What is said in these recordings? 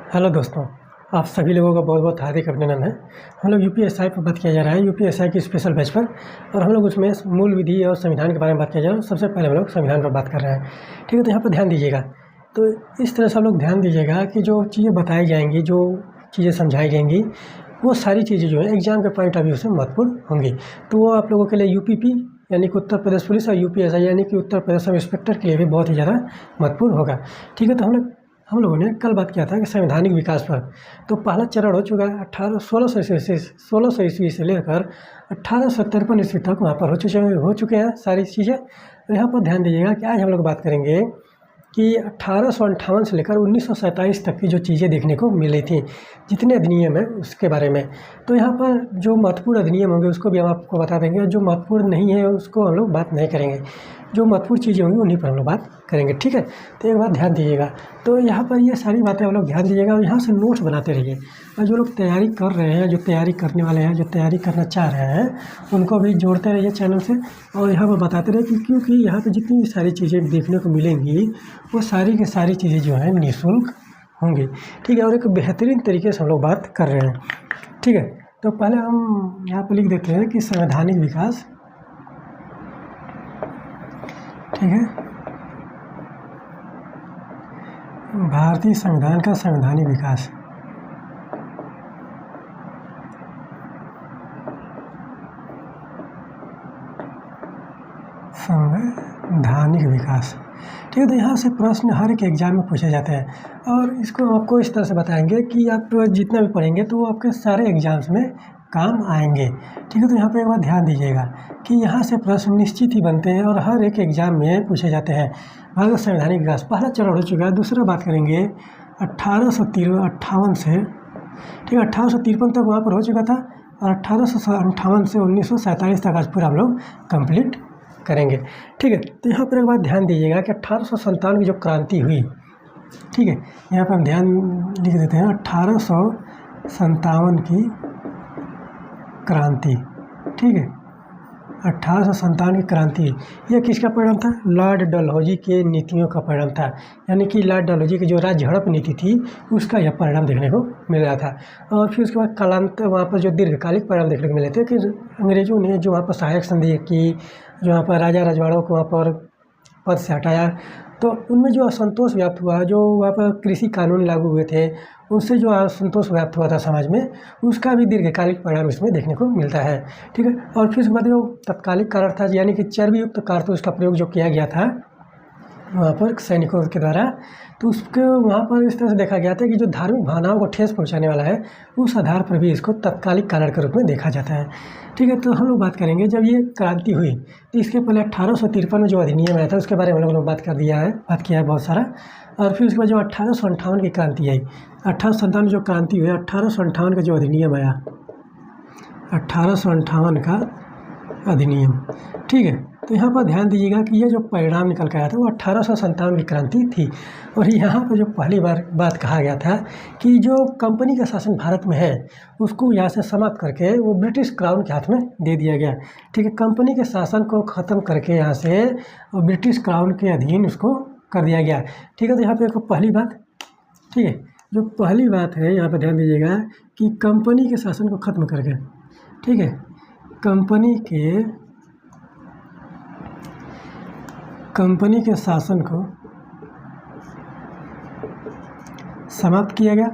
Hello दोस्तों, आप सभी लोगों का बहुत बहुत हार्दिक अभिनंदन है। हम लोग यूपीएसआई पर बात किया जा रहा है, यूपीएसआई की स्पेशल बैच पर, और हम लोग उसमें मूल विधि और संविधान के बारे में बात किया जा रहा है। सबसे पहले हम लोग संविधान पर बात कर रहे हैं, ठीक है। तो यहाँ पर ध्यान दीजिएगा। तो इस तरह से हम लोग ध्यान दीजिएगा कि जो चीज़ें बताई जाएंगी, जो चीज़ें समझाई जाएंगी, वो सारी चीज़ें जो है एग्जाम के पॉइंट ऑफ व्यू से महत्वपूर्ण होंगी। तो वो आप लोगों के लिए यूपीपी यानी कि उत्तर प्रदेश पुलिस और यूपीएसआई यानी कि उत्तर प्रदेश सब इंस्पेक्टर के लिए भी बहुत ही ज़्यादा महत्वपूर्ण होगा, ठीक है। तो हम लोगों ने कल बात किया था कि संवैधानिक विकास पर। तो पहला चरण हो चुका है 1600 ईस्वी से लेकर 1853 ईस्वी तक वहाँ पर हो चुके हैं सारी चीज़ें। तो यहाँ पर ध्यान दीजिएगा कि आज हम लोग बात करेंगे कि 1858 से लेकर 1947 तक की जो चीज़ें देखने को मिली थी, जितने अधिनियम हैं उसके बारे में। तो यहाँ पर जो महत्वपूर्ण अधिनियम होंगे उसको भी हम आपको बता देंगे, जो महत्वपूर्ण नहीं है उसको हम लोग बात नहीं करेंगे। जो महत्वपूर्ण चीज़ें होंगी उन्हीं पर हम लोग बात करेंगे, ठीक है। तो एक बात ध्यान दीजिएगा। तो यहाँ पर ये सारी बातें हम लोग ध्यान दीजिएगा और यहाँ से नोट्स बनाते रहिए। और जो लोग तैयारी कर रहे हैं, जो तैयारी करने वाले हैं, जो तैयारी करना चाह रहे हैं, उनको भी जोड़ते रहिए चैनल से। और यहाँ पर बताते रहिए क्योंकि यहाँ पर जितनी भी सारी चीज़ें देखने को मिलेंगी वो सारी की सारी चीज़ें जो हैं निःशुल्क होंगी, ठीक है। और एक बेहतरीन तरीके से हम लोग बात कर रहे हैं, ठीक है। तो पहले हम यहाँ पर लिख देते हैं कि संवैधानिक विकास, ठीक है। भारतीय संविधान का संवैधानिक विकास, संवैधानिक विकास, ठीक है। तो यहाँ से प्रश्न हर एक एग्जाम में पूछे जाते हैं और इसको आपको इस तरह से बताएंगे कि आप जितना भी पढ़ेंगे तो वो आपके सारे एग्जाम्स में काम आएंगे, ठीक है। तो यहाँ पे एक बार ध्यान दीजिएगा कि यहाँ से प्रश्न निश्चित ही बनते हैं और हर एक एग्जाम में पूछे जाते हैं। भारत का संवैधानिक विकास पहला चरण हो चुका है। दूसरा बात करेंगे 1858 से, ठीक है, 1853 तक वहाँ पर हो चुका था और 1858 से 1947 तक आज पूरा हम लोग कंप्लीट करेंगे, ठीक है। तो यहाँ पर एक बात ध्यान दीजिएगा कि 1857 की जो क्रांति हुई, ठीक है, यहाँ पर हम ध्यान लिख देते हैं 1857 की क्रांति, ठीक है। 1857 की क्रांति यह किसका परिणाम था? लॉर्ड डलहौजी के नीतियों का परिणाम था, यानी कि लॉर्ड डलहौजी की जो राज्य हड़प नीति थी उसका यह परिणाम देखने को मिल रहा था। और फिर उसके बाद कालांतर वहाँ पर जो दीर्घकालिक परिणाम देखने को मिले थे कि अंग्रेज़ों ने जो वहाँ पर सहायक संधि की, जो वहाँ पर राजा रजवाड़ों को वहाँ पर पद से हटाया, तो उनमें जो असंतोष व्याप्त हुआ, जो वहाँ पर कृषि कानून लागू हुए थे उससे जो असंतोष व्याप्त हुआ था समाज में, उसका भी दीर्घकालिक परिणाम इसमें देखने को मिलता है, ठीक है। और फिर उसके बाद जो तत्कालिक कारण था, यानी कि चर्बी युक्त कारतूस का प्रयोग जो किया गया था वहाँ पर सैनिकों के द्वारा, तो उसको वहाँ पर इस तरह से देखा गया था कि जो धार्मिक भावनाओं को ठेस पहुँचाने वाला है उस आधार पर भी इसको तत्कालिक कारण के रूप में देखा जाता है, ठीक है। तो हम लोग बात करेंगे जब ये क्रांति हुई तो इसके पहले 1853 में जो अधिनियम आया था उसके बारे में हम लोग बात किया है बहुत सारा। और फिर उसके बाद जो 1858 की क्रांति आई, 1857 जो क्रांति हुई, 1858 का जो अधिनियम आया, 1858 का अधिनियम, ठीक है। तो यहाँ पर ध्यान दीजिएगा कि ये जो परिणाम निकल कर आया था वो 1857 की क्रांति थी। और यहाँ पर जो पहली बार बात कहा गया था कि जो कंपनी का शासन भारत में है उसको यहाँ से समाप्त करके वो ब्रिटिश क्राउन के हाथ में दे दिया गया, ठीक है। कंपनी के शासन को ख़त्म करके यहाँ से ब्रिटिश क्राउन के अधीन उसको कर दिया गया, ठीक है। तो यहाँ पर पहली बात, ठीक है, जो पहली बात है यहाँ पर ध्यान दीजिएगा कि कंपनी के शासन को ख़त्म करके, ठीक है, कंपनी के शासन को समाप्त किया गया,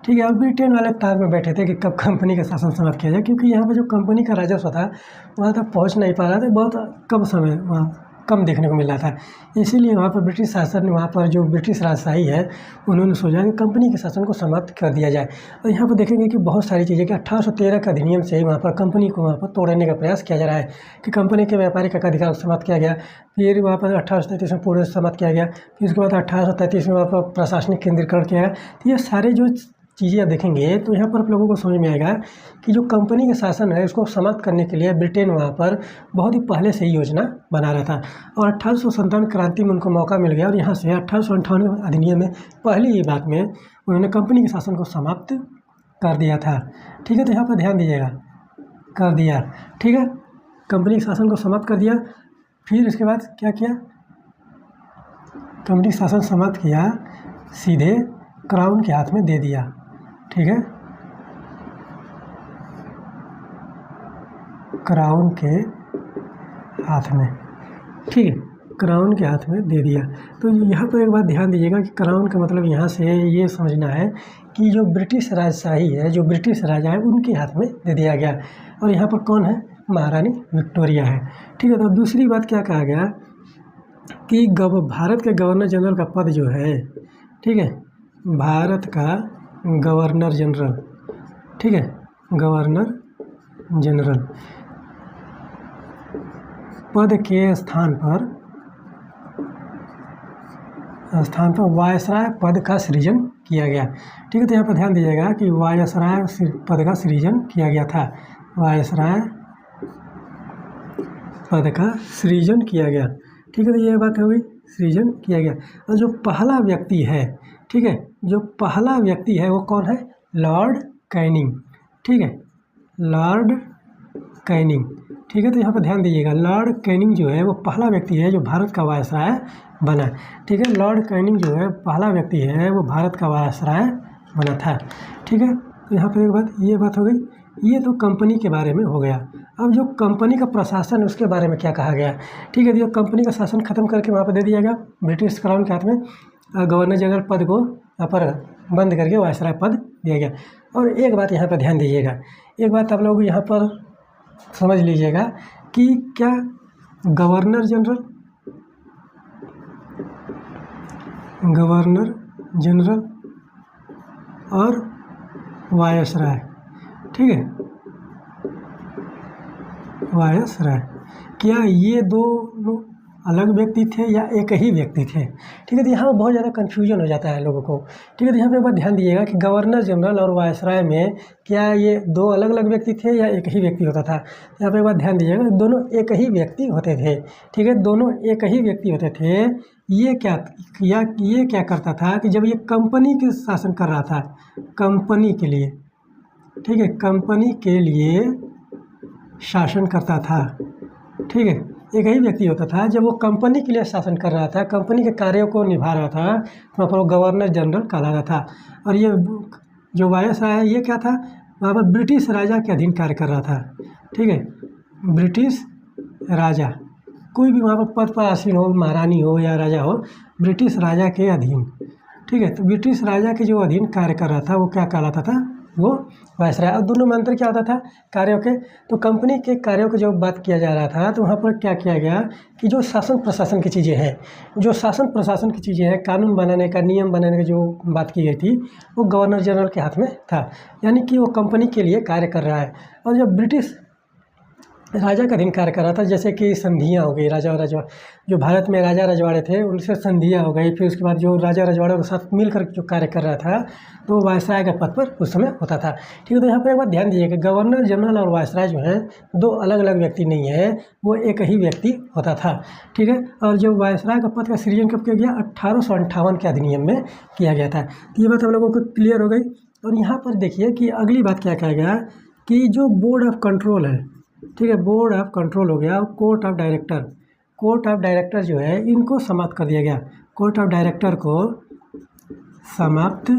ठीक है। और ब्रिटेन वाले ताक में बैठे थे कि कब कंपनी का शासन समाप्त किया जाए, क्योंकि यहाँ पर जो कंपनी का राजस्व था वहाँ तक पहुँच नहीं पा रहा था, बहुत कम समय वहाँ कम देखने को मिल रहा था। इसीलिए वहाँ पर ब्रिटिश शासन ने, वहाँ पर जो ब्रिटिश राजशाही है उन्होंने सोचा कि कंपनी के शासन को समाप्त कर दिया जाए। और यहाँ पर देखेंगे कि बहुत सारी चीज़ें कि 1813 का अधिनियम से ही वहाँ पर कंपनी को वहाँ पर तोड़ने का प्रयास किया जा रहा है कि कंपनी के व्यापारिक अधिकार को समाप्त किया गया। फिर वहाँ पर 1833 में पूर्ण समाप्त किया गया। फिर उसके बाद 1833 में वहाँ पर प्रशासनिक केंद्रीकरण किया गया। तो ये सारे जो चीज़ें आप देखेंगे तो यहाँ पर आप लोगों को समझ में आएगा कि जो कंपनी का शासन है उसको समाप्त करने के लिए ब्रिटेन वहाँ पर बहुत ही पहले से ही योजना बना रहा था। और 1857 क्रांति में उनको मौका मिल गया और यहाँ से 1858 अधिनियम में पहली ही बात में उन्होंने कंपनी के शासन को समाप्त कर दिया था, ठीक है। तो यहाँ पर ध्यान दीजिएगा, कर दिया, ठीक है, कंपनी के शासन को समाप्त कर दिया। फिर इसके बाद क्या किया, कंपनी शासन समाप्त किया, सीधे क्राउन के हाथ में दे दिया, ठीक है, क्राउन के हाथ में, ठीक है, क्राउन के हाथ में दे दिया। तो यहाँ पर एक बात ध्यान दीजिएगा कि क्राउन का मतलब यहाँ से ये समझना है कि जो ब्रिटिश राजशाही है, जो ब्रिटिश राजा है, उनके हाथ में दे दिया गया। और यहाँ पर कौन है? महारानी विक्टोरिया है, ठीक है। तो दूसरी बात क्या कहा गया कि भारत के गवर्नर जनरल का पद जो है, ठीक है, भारत का गवर्नर जनरल, ठीक है, गवर्नर जनरल पद के स्थान पर वायसराय पद का सृजन किया गया, ठीक है। तो यहाँ पर ध्यान दीजिएगा कि वायसराय पद का सृजन किया गया था, वायसराय पद का सृजन किया गया, ठीक है। तो ये बात हो गई, सृजन किया गया। और जो पहला व्यक्ति है, ठीक है, जो पहला व्यक्ति है वो कौन है? लॉर्ड कैनिंग, ठीक है, लॉर्ड कैनिंग, ठीक है। तो यहाँ पर ध्यान दीजिएगा, लॉर्ड कैनिंग जो है वो पहला व्यक्ति है जो भारत का वायसराय बना, ठीक है। लॉर्ड कैनिंग जो है पहला व्यक्ति है वो भारत का वायसराय बना था, ठीक है। तो यहाँ पर एक बात, ये बात हो गई, ये तो कंपनी के बारे में हो गया। अब जो कंपनी का प्रशासन उसके बारे में क्या कहा गया, ठीक है। जो कंपनी का शासन खत्म करके वहाँ पर दे दिया गया ब्रिटिश क्राउन के हाथ में, गवर्नर जनरल पद को यहाँ पर बंद करके वायसराय पद दिया गया। और एक बात यहाँ पर ध्यान दीजिएगा, एक बात आप लोग यहाँ पर समझ लीजिएगा कि क्या गवर्नर जनरल और वायसराय, ठीक है, वायसराय, क्या ये दोनों अलग व्यक्ति थे या एक ही व्यक्ति थे, ठीक है। तो यहाँ बहुत ज़्यादा कन्फ्यूजन हो जाता है लोगों को, ठीक है। तो यहाँ पे एक बात ध्यान दीजिएगा कि गवर्नर जनरल और वायसराय में क्या ये दो अलग अलग व्यक्ति थे या एक ही व्यक्ति होता था। यहाँ पे एक बात ध्यान दीजिएगा, दोनों एक ही व्यक्ति होते थे, ठीक है, दोनों एक ही व्यक्ति होते थे। ये क्या करता था कि जब ये कंपनी के शासन कर रहा था, कंपनी के लिए, ठीक है, कंपनी के लिए शासन करता था, ठीक है, एक ही व्यक्ति होता था। जब वो कंपनी के लिए शासन कर रहा था, कंपनी के कार्यों को निभा रहा था, वहाँ पर वो गवर्नर जनरल कहलाता था। और ये जो वायसराय है ये क्या था? वहाँ पर ब्रिटिश राजा के अधीन कार्य कर रहा था, ठीक है, ब्रिटिश राजा, कोई भी वहाँ पर पद पर आसीन हो, महारानी हो या राजा हो, ब्रिटिश राजा के अधीन, ठीक है। तो ब्रिटिश राजा के जो अधीन कार्य कर रहा था वो क्या कहलाता था? वो वायसराय। और दोनों में अंतर क्या होता था? कार्यों के। तो कंपनी के कार्यों की जो बात किया जा रहा था तो वहाँ पर क्या किया गया कि जो शासन प्रशासन की चीज़ें हैं, जो शासन प्रशासन की चीज़ें हैं, कानून बनाने का, नियम बनाने की जो बात की गई थी वो गवर्नर जनरल के हाथ में था, यानी कि वो कंपनी के लिए कार्य कर रहा है। और जब ब्रिटिश राजा का अधीन कार्य कर रहा था, जैसे कि संधियाँ हो गई, राजा और रजवाड़े, जो भारत में राजा रजवाड़े थे उनसे संधियाँ हो गई, फिर उसके बाद जो राजा रजवाड़ों के साथ मिलकर जो कार्य कर रहा था तो वायसराय के पद पर उस समय होता था, ठीक है। तो यहाँ पर एक बात ध्यान दीजिए कि गवर्नर जनरल और वायसराय जो हैं दो अलग अलग व्यक्ति नहीं है, वो एक ही व्यक्ति होता था, ठीक है। और जो वायसराय का पद का सृजन कब किया गया? 1858 के अधिनियम में किया गया था। तो ये बात हम लोगों को क्लियर हो गई। और यहाँ पर देखिए कि अगली बात क्या कहा गया कि जो बोर्ड ऑफ कंट्रोल है, ठीक है, बोर्ड ऑफ कंट्रोल हो गया, कोर्ट ऑफ डायरेक्टर जो है इनको समाप्त कर दिया गया, कोर्ट ऑफ डायरेक्टर को समाप्त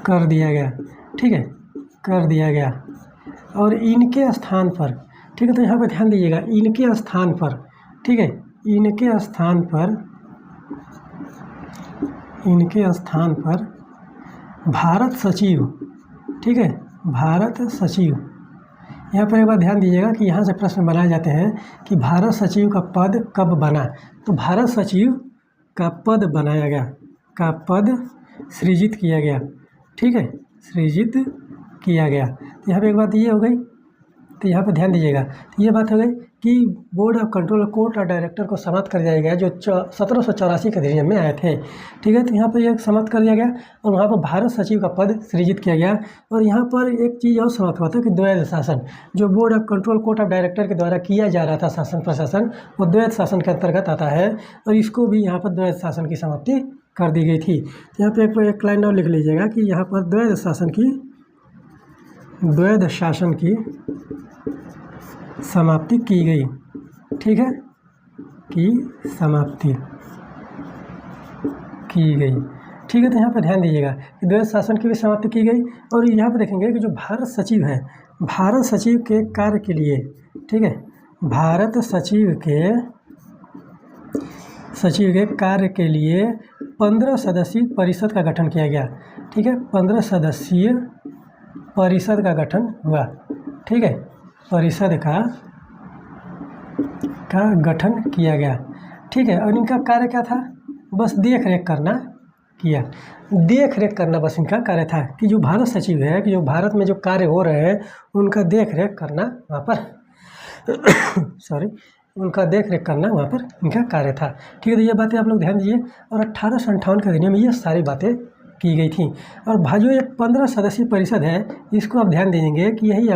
कर दिया गया, ठीक है, कर दिया गया। और इनके स्थान पर, ठीक है, तो यहाँ पर ध्यान दीजिएगा, इनके स्थान पर, ठीक है, इनके स्थान पर भारत सचिव, ठीक है, भारत सचिव। यहाँ पर एक बार ध्यान दीजिएगा कि यहाँ से प्रश्न बनाए जाते हैं कि भारत सचिव का पद कब बना। तो भारत सचिव का पद बनाया गया, का पद सृजित किया गया, ठीक है, सृजित किया गया। तो यहाँ पे एक बात ये हो गई, तो यहाँ पर ध्यान दीजिएगा, तो ये बात हो गई कि board of control, court of director को समाप्त कर दिया गया जो 1784 के अधिनियम में आए थे, ठीक है। तो यहाँ पर यह समाप्त कर दिया गया और वहाँ पर भारत सचिव का पद सृजित किया गया। और यहाँ पर एक चीज़ और समाप्त हुआ था कि द्वैध शासन, जो board of control, court of director के द्वारा किया जा रहा था शासन प्रशासन, वो द्वैध शासन के अंतर्गत आता है और इसको भी यहाँ पर द्वैध शासन की समाप्ति कर दी गई थी। तो यहाँ पर एक लाइन और लिख लीजिएगा कि यहाँ पर द्वैध शासन की समाप्ति की गई, ठीक है, की समाप्ति की गई, ठीक है। तो यहाँ पर ध्यान दीजिएगा कि द्वैध शासन की भी समाप्ति की गई। और यहाँ पर देखेंगे कि जो भारत सचिव है, भारत सचिव के कार्य के लिए, ठीक है, भारत सचिव के कार्य के लिए 15 सदस्यीय परिषद का गठन किया गया। ठीक है, 15 सदस्यीय परिषद का गठन हुआ। ठीक है, परिषद का गठन किया गया। ठीक है, और इनका कार्य क्या था? बस देख रेख करना किया, देख रेख करना बस इनका कार्य था कि जो भारत सचिव है, कि जो भारत में जो कार्य हो रहे हैं उनका देख रेख करना वहाँ पर सॉरी, उनका देख रेख करना वहाँ पर इनका कार्य था। ठीक है, तो ये बातें आप लोग ध्यान दीजिए। और 1858 के अधिनियम में ये सारी बातें की गई थी। और भाइयों, ये 15 सदस्यीय परिषद है, इसको आप ध्यान देंगे कि यही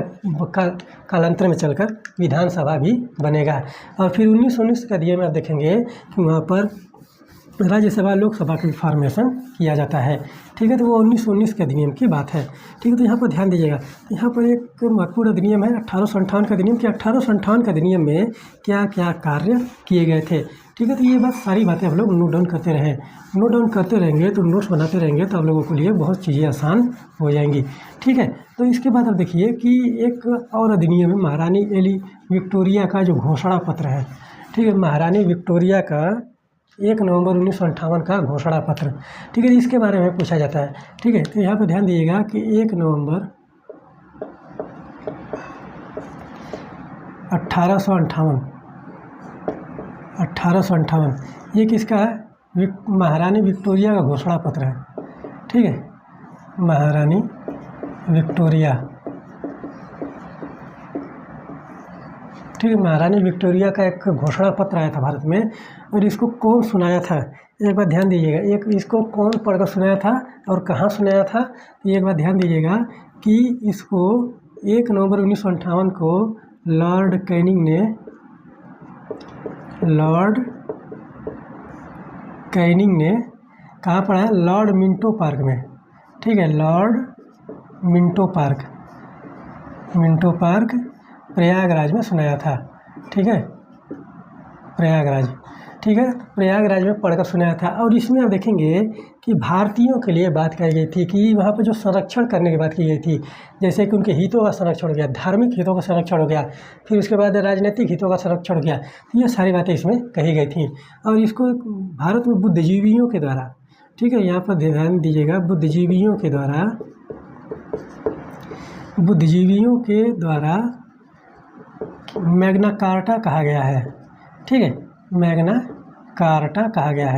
कालांतर में चलकर विधानसभा भी बनेगा। और फिर 1919 के अधिनियम में आप देखेंगे कि वहाँ पर राज्यसभा लोकसभा का फॉर्मेशन किया जाता है। ठीक है, तो वो 1919 के अधिनियम की बात है। ठीक है, तो यहाँ पर ध्यान दीजिएगा, यहाँ पर एक महत्वपूर्ण अधिनियम है 1858 का अधिनियम, कि 1858 के अधिनियम में क्या क्या कार्य किए गए थे। ठीक है, तो ये बात सारी बातें आप लोग नोट डाउन करते रहें। नोट डाउन करते रहेंगे तो नोट्स बनाते रहेंगे तो आप लोगों के लिए बहुत चीज़ें आसान हो जाएंगी। ठीक है, तो इसके बाद आप देखिए कि एक और अधिनियम है महारानी विक्टोरिया का जो घोषणा पत्र है। ठीक है, महारानी विक्टोरिया का 1 नवंबर 1958 का घोषणा पत्र। ठीक है, इसके बारे में पूछा जाता है। ठीक है, तो यहाँ पर ध्यान दीजिएगा कि 1 नवंबर 1858 ये किसका है? महारानी विक्टोरिया का घोषणा पत्र है। ठीक है, महारानी विक्टोरिया। ठीक है, महारानी विक्टोरिया का एक घोषणा पत्र आया था भारत में। और इसको कौन सुनाया था? एक बार ध्यान दीजिएगा, एक इसको कौन पढ़कर सुनाया था और कहाँ सुनाया था? तो एक बार ध्यान दीजिएगा कि इसको 1 नवंबर 1958 को लॉर्ड कैनिंग ने कहाँ पढ़ा है? लॉर्ड मिंटो पार्क में। ठीक है, लॉर्ड मिंटो पार्क प्रयागराज में सुनाया था। ठीक है, प्रयागराज। ठीक है, प्रयागराज में पढ़कर सुनाया था। और इसमें आप देखेंगे कि भारतीयों के लिए बात कही गई थी कि वहाँ पर जो संरक्षण करने की बात की गई थी, जैसे कि उनके हितों का संरक्षण हो गया, धार्मिक हितों का संरक्षण हो गया, फिर उसके बाद राजनीतिक हितों का संरक्षण हो गया। तो ये सारी बातें इसमें कही गई थी। और इसको भारत में बुद्धिजीवियों के द्वारा, ठीक है, यहाँ पर ध्यान दीजिएगा, बुद्धिजीवियों के द्वारा मैग्ना कार्टा कहा गया है। ठीक है, मैग्ना कार्टा कहा गया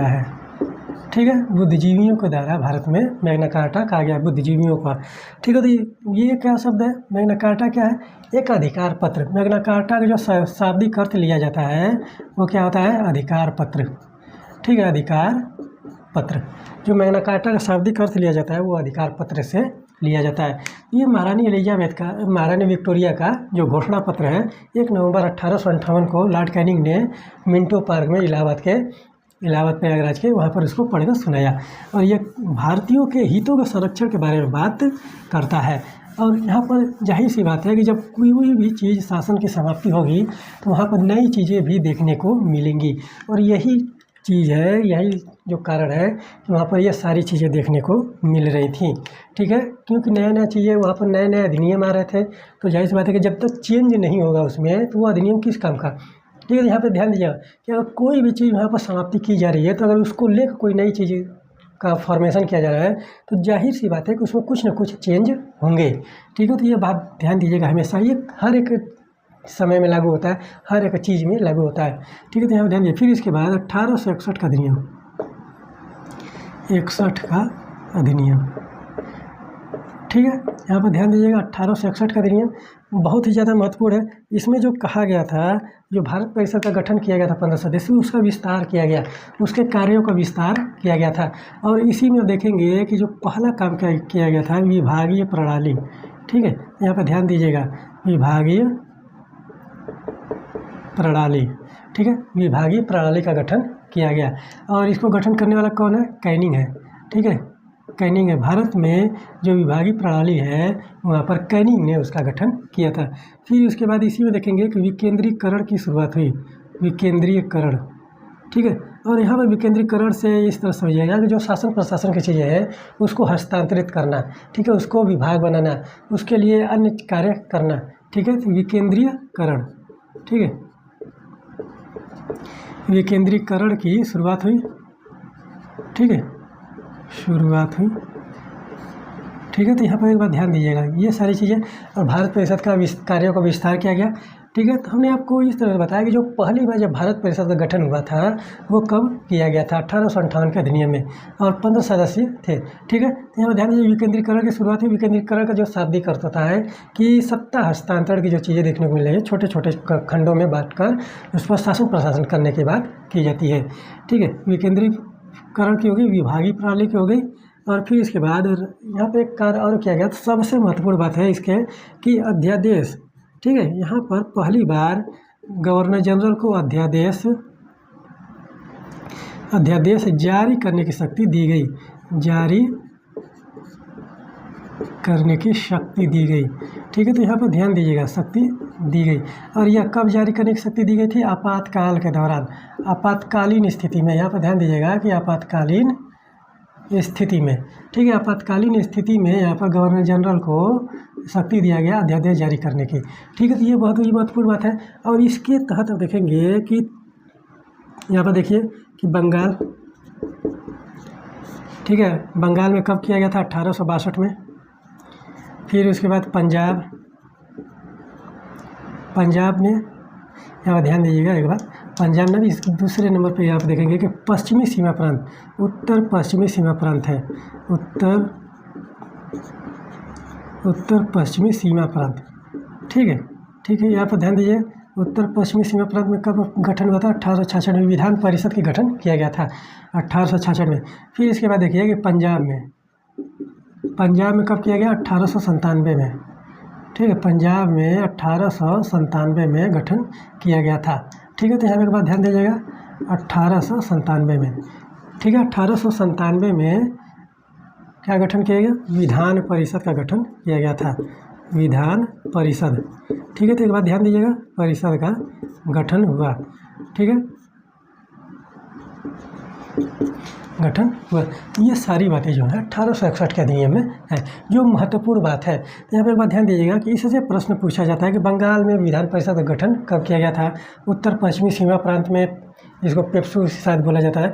है। ठीक है, बुद्धिजीवियों के द्वारा भारत में मैग्ना कार्टा कहा गया, बुद्धिजीवियों का। ठीक है, तो ये क्या शब्द है? मैग्ना कार्टा क्या है? एक अधिकार पत्र। मैग्ना कार्टा का जो शाब्दिक अर्थ लिया जाता है वो क्या होता है? अधिकार पत्र। ठीक है, अधिकार पत्र। जो मैग्ना कार्टा का शाब्दिक अर्थ लिया जाता है वो अधिकार पत्र से लिया जाता है। ये महारानी विक्टोरिया का जो घोषणा पत्र है 1 नवंबर 1858 को लॉर्ड कैनिंग ने मिंटो पार्क में इलाहाबाद प्रयागराज के वहाँ पर उसको पढ़कर सुनाया। और ये भारतीयों के हितों के संरक्षण के बारे में बात करता है। और यहाँ पर जाहिर सी बात है कि जब कोई भी चीज़ शासन की समाप्ति होगी तो वहाँ पर नई चीज़ें भी देखने को मिलेंगी। और यही चीज़ है, यही जो कारण है कि वहाँ पर ये सारी चीज़ें देखने को मिल रही थी। ठीक है, क्योंकि नया चीज़ें वहाँ पर नए अधिनियम आ रहे थे। तो जाहिर सी बात है कि जब तक चेंज नहीं होगा उसमें तो वो अधिनियम किस काम का। ठीक है, यहाँ पर ध्यान दीजिएगा कि अगर कोई भी चीज़ वहाँ पर समाप्ति की जा रही है तो अगर उसको लेकर कोई नई चीज़ का फॉर्मेशन किया जा रहा है तो जाहिर सी बात है कि उसमें कुछ न कुछ चेंज होंगे। ठीक है, तो ये बात ध्यान दीजिएगा हमेशा, ये हर एक समय में लागू होता है, हर एक चीज़ में लागू होता है। ठीक है, तो यहाँ ध्यान दीजिए। फिर इसके बाद 1861 का अधिनियम, 61 का अधिनियम। ठीक है, यहाँ पर ध्यान दीजिएगा 1861 का अधिनियम बहुत ही ज़्यादा महत्वपूर्ण है। इसमें जो कहा गया था, जो भारत परिषद का गठन किया गया था 15 सदस्य, उसका विस्तार किया गया, उसके कार्यों का विस्तार किया गया था। और इसी में देखेंगे कि जो पहला काम किया गया था विभागीय प्रणाली। ठीक है, यहाँ पर ध्यान दीजिएगा, विभागीय प्रणाली। ठीक है, विभागीय प्रणाली का गठन किया गया। और इसको गठन करने वाला कौन है? कैनिंग है। ठीक है, कैनिंग है। भारत में जो विभागीय प्रणाली है वहाँ पर कैनिंग ने उसका गठन किया था। फिर उसके बाद इसी में देखेंगे कि विकेंद्रीकरण की शुरुआत हुई, विकेंद्रीकरण। ठीक है, और यहाँ पर विकेंद्रीकरण से इस तरह समझिएगा कि जो शासन प्रशासन की चीज़ें हैं उसको हस्तांतरित करना, ठीक है, उसको विभाग बनाना, उसके लिए अन्य कार्य करना, ठीक है, तो विकेंद्रीकरण, ठीक है, विकेंद्रीकरण की शुरुआत हुई, ठीक है, शुरुआत हुई, ठीक है। तो यहाँ पर एक बात ध्यान दीजिएगा, ये सारी चीज़ें और भारत परिषद का कार्यों का विस्तार किया गया, ठीक है। तो हमने आपको इस तरह से बताया कि जो पहली बार जब भारत परिषद का गठन हुआ था वो कब किया गया था, 1858 के अधिनियम में, और 15 सदस्य थे, ठीक है। तो यहाँ पर ध्यान दीजिए, विकेंद्रीकरण की शुरुआत हुई। विकेंद्रीकरण का जो शाब्दिक अर्थ होता है कि सत्ता हस्तांतरण की जो चीज़ें देखने को मिल रही है, छोटे छोटे खंडों में बांटकर उस पर शासन प्रशासन करने के बाद की जाती है, ठीक है। विकेंद्रीकरण की होगी, विभागीय प्रणाली की हो गई, और फिर इसके बाद यहाँ पे एक कार्य और किया गया। तो सबसे महत्वपूर्ण बात है इसके कि अध्यादेश, ठीक है, यहाँ पर पहली बार गवर्नर जनरल को अध्यादेश जारी करने की शक्ति दी गई, जारी करने की शक्ति दी गई, ठीक है। तो यहाँ पर ध्यान दीजिएगा, शक्ति दी गई। और यह कब जारी करने की शक्ति दी गई थी? आपातकाल के दौरान, आपातकालीन स्थिति में। यहाँ पर ध्यान दीजिएगा कि आपातकालीन स्थिति में, ठीक है, आपातकालीन स्थिति में यहाँ पर गवर्नर जनरल को शक्ति दिया गया अध्यादेश जारी करने की, ठीक है। तो ये बहुत ही महत्वपूर्ण बात है। और इसके तहत आप देखेंगे कि यहाँ पर देखिए कि बंगाल, ठीक है, बंगाल में कब किया गया था? 1862 में। फिर उसके बाद पंजाब में, यहाँ ध्यान दीजिएगा एक बात, पंजाब में भी इस दूसरे नंबर पे आप देखेंगे कि पश्चिमी सीमा प्रांत, उत्तर पश्चिमी सीमा प्रांत है, उत्तर पश्चिमी सीमा प्रांत, ठीक है, ठीक है। यहाँ पर ध्यान दीजिए, उत्तर पश्चिमी सीमा प्रांत में कब गठन हुआ था? 1866 में विधान परिषद की गठन किया गया था, 1866 में। फिर इसके बाद देखिए कि पंजाब में कब किया गया? 1897 में, ठीक है, पंजाब में 1897 में गठन किया गया था, ठीक है। तो यहाँ पर एक बात ध्यान दीजिएगा, 1897 में, ठीक है, 1897 में क्या गठन किया गया? विधान परिषद का गठन किया गया था, विधान परिषद, ठीक है। तो एक बात ध्यान दीजिएगा, परिषद का गठन हुआ, ठीक है, गठन हुआ। ये सारी बातें जो है 1861 के अधिनियम में है। जो महत्वपूर्ण बात है, तो यहाँ पर एक बात ध्यान दीजिएगा कि इससे प्रश्न पूछा जाता है कि बंगाल में विधान परिषद का गठन कब किया गया था? उत्तर पश्चिमी सीमा प्रांत में, जिसको पेप्सू शायद बोला जाता है,